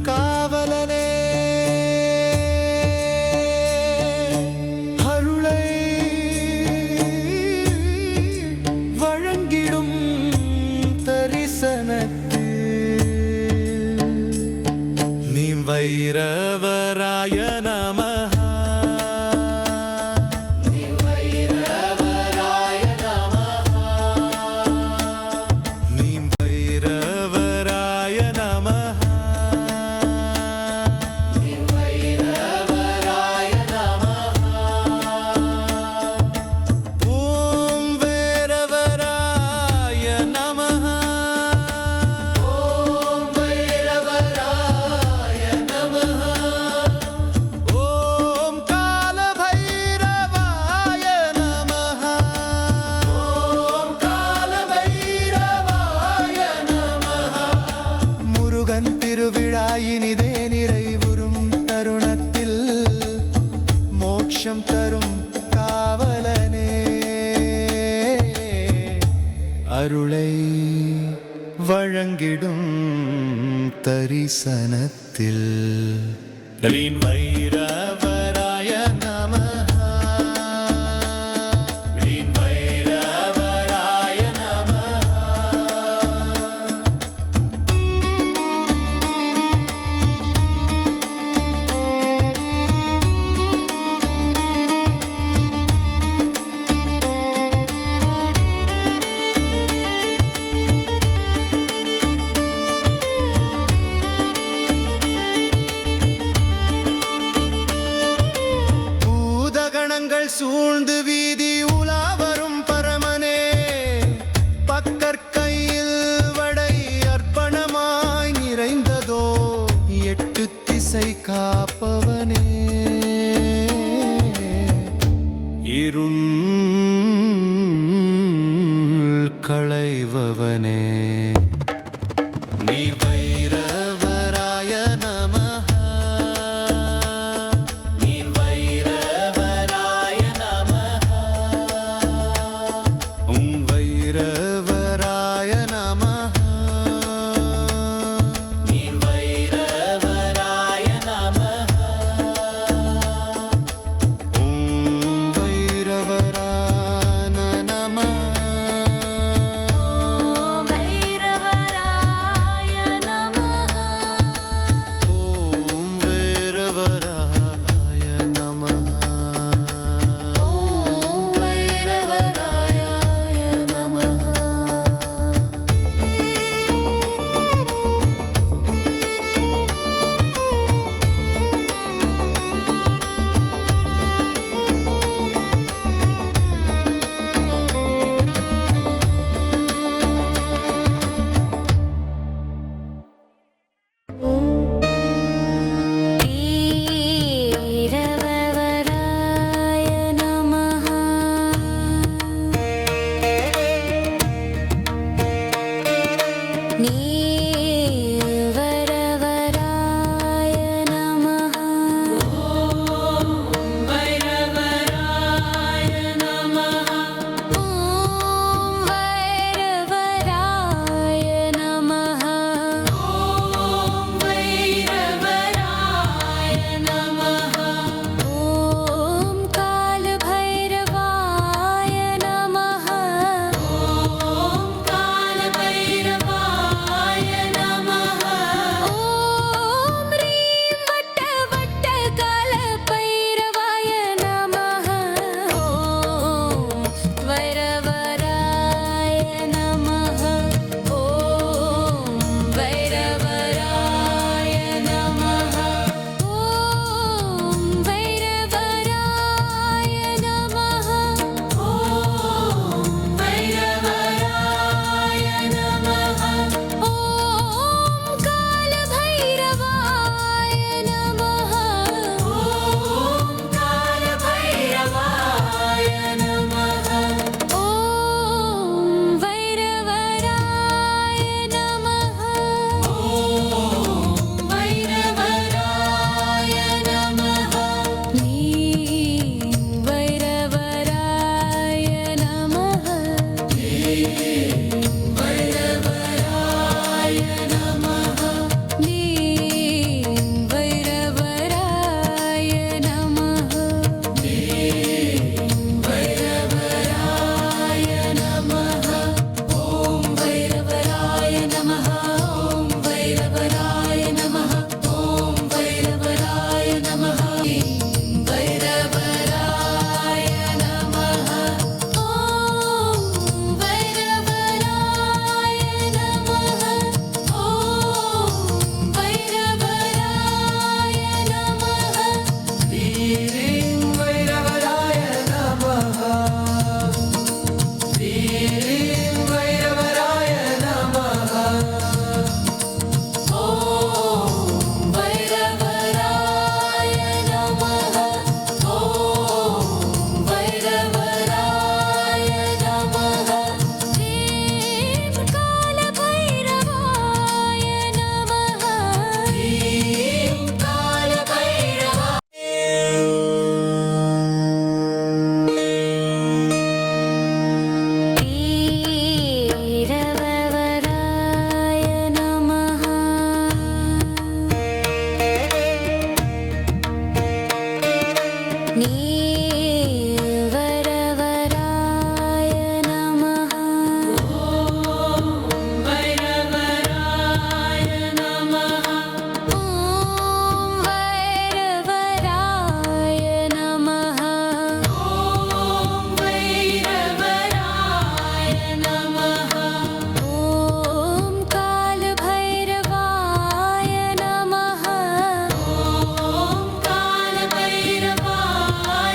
காவலனே, அருளை வழங்கிடும் தரிசனத்தில் நீ வைரவராய நமஹ. திருவிழாயினிதே நிறைவுறும் தருணத்தில் மோட்சம் தரும் காவலனே, அருளை வழங்கிடும் தரிசனத்தில் வைரவராய நமஹ. வைரவராய நமஹ. சூழ்ந்து வீதி உலா வரும் பரமனே, பக்கற்கையில் வடை அர்ப்பணமாய் நிறைந்ததோ, 8 திசை காப்பவனே, இருள் களைவவனே, நீ வைரவராய நமஹ. நீ வைரவராய நமஹ. वरवराय नमः ॐ वरवराय नमः ॐ वैरवराय नमः ॐ वैरवराय नमः ॐ कालभैरवाय नमः ॐ कालभैरवाय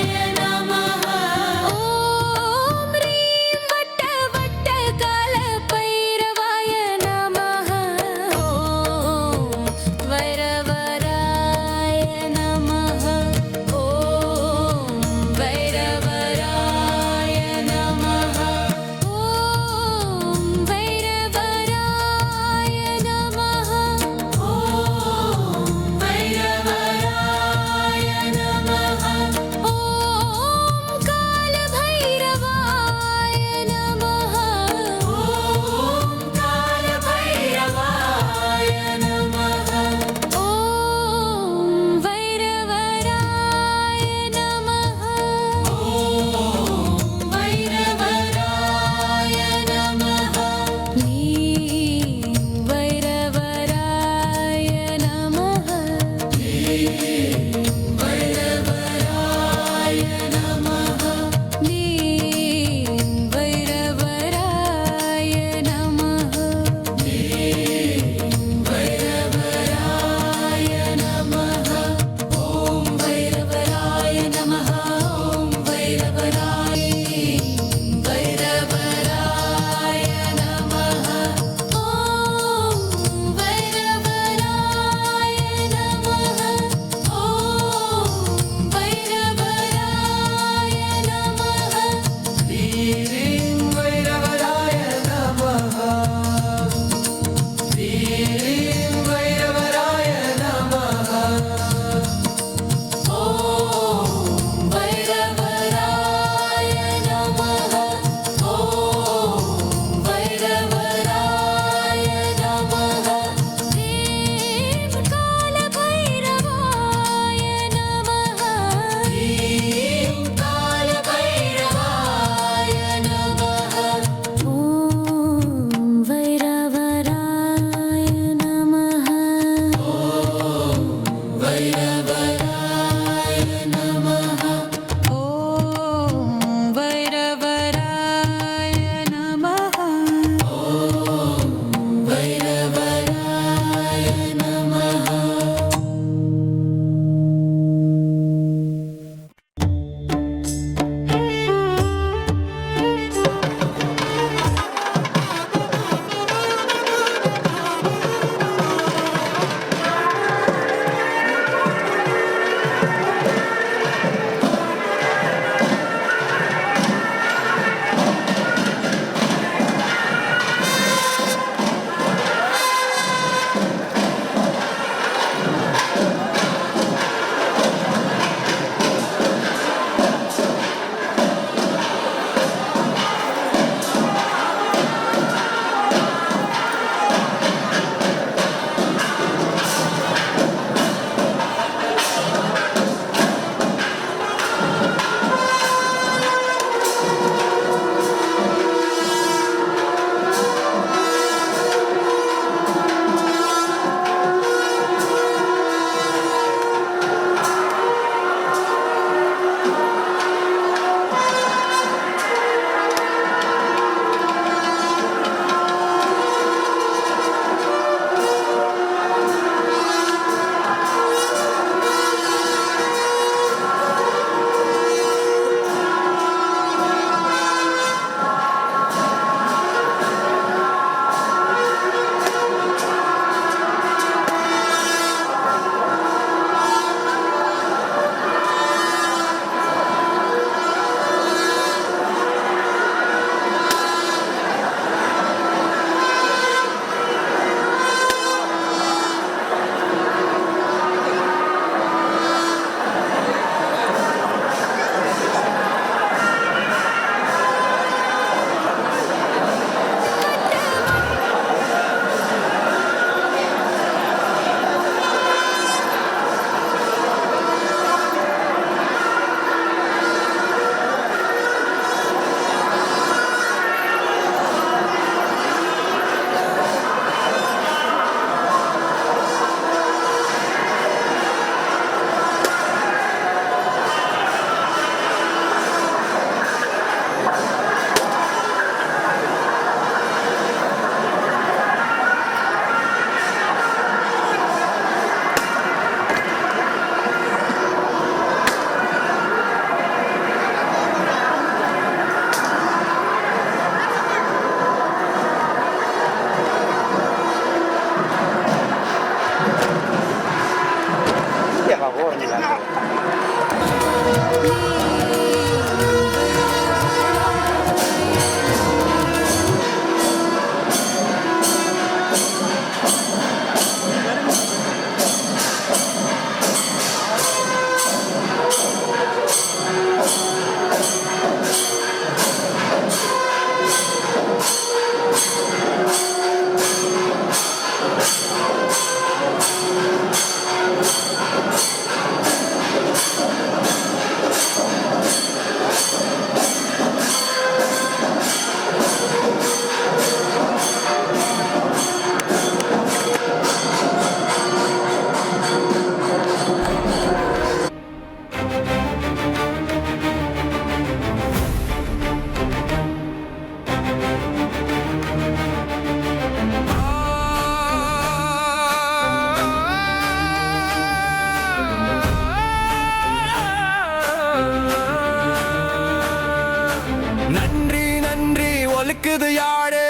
நன்றி நன்றி ஒலிக்குது யாழே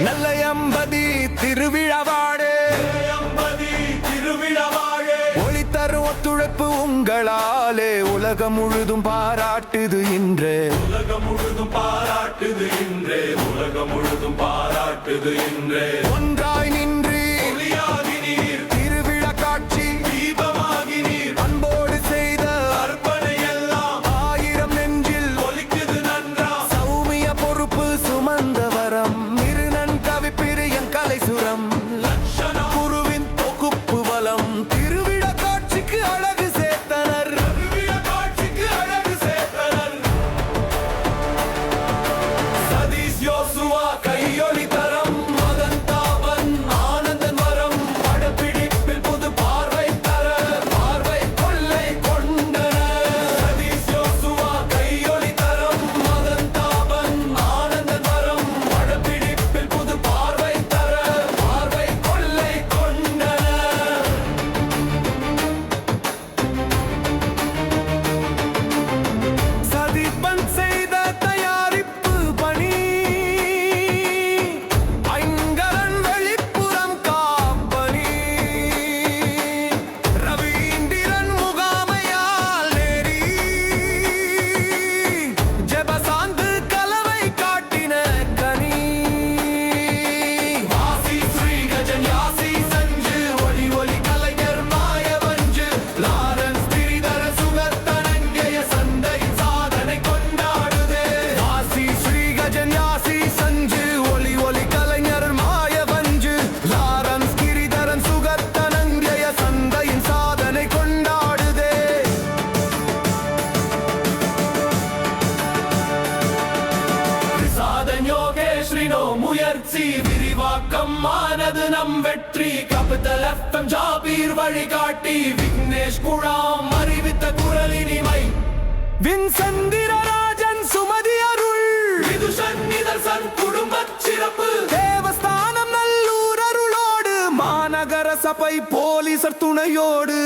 நல்லையம்பதி திருவிழாவாடு ஒளி தரும் ஒத்துழைப்பு உங்களாலே உலகம் முழுதும் பாராட்டுது இன்றே ஒன்றாய் நின்று திருவிழா காட்சி தீபமாகி நீர் அன்போடு செய்த அர்ப்பணை எல்லாம் ஆயிரம் நெஞ்சில் ஒலிக்குது நன்றா சௌமிய பொறுப்பு சுமந்த வரம் இருநன் கவிப்பிரியன் கலை சுரம் லட்சண குருவின் தொகுப்பு வலம் திருவிழா காட்சிக்கு அழகு சேர்த்தனர் சதீஷ் யோசுவா கையொலி தரம் மதன் தாபன் ஆனந்தன் வரம் படப்பிடிப்பில் புது பார்வை தர பார்வை கொள்ளை கொண்டனர் சதீஷ் யோசுவா கையொலி தரம் மதன் தாபன் ஆனந்தன் வரம் படப்பிடிப்பில் புது பார்வை தர பார்வை கொள்ளை கொண்டனர் சதீபன் செய்த தயாரிப்பு பணி ஐங்கரன் வெளிப்புறம் காப்பனி ரவீந்திரன் முகாமையால் நேரி ஜெபசாந்து கலவை காட்டின கனி வாசி ஸ்ரீ கஜன் யாசி சஞ்சு ஒளி ஒளி கலைஞர் மாயவஞ்சு லாரன்ஸ் திரிதர சுகத்தனங்கய சந்தை சாதனை கொண்டாடுதே வாசி ஸ்ரீ கஜன் யாசி சஞ்சு ஒளி ஒளி கலைஞர் மாயவஞ்சு லாரன்ஸ் கிரிதரன் சுகத்தனங்கய சந்தையின் சாதனை கொண்டாடுதே சாதன் யோகேஸ்வரினோ முயற்சி விரிவாக்கம் ஆனது நம் வெற்றி கபித்தல் எஃப்எம் ஜாபீர் வழிகாட்டி விக்னேஷ் குழாம் அறிவித்த குரல் இனிமை வின்சந்திரராஜன் சுமதி அருள் விதுஷன் நிதர்சன் குடும்பச் சிறப்பு தேவஸ்தானம் நல்லூர் அருளோடு மாநகர சபை போலீசர் துணையோடு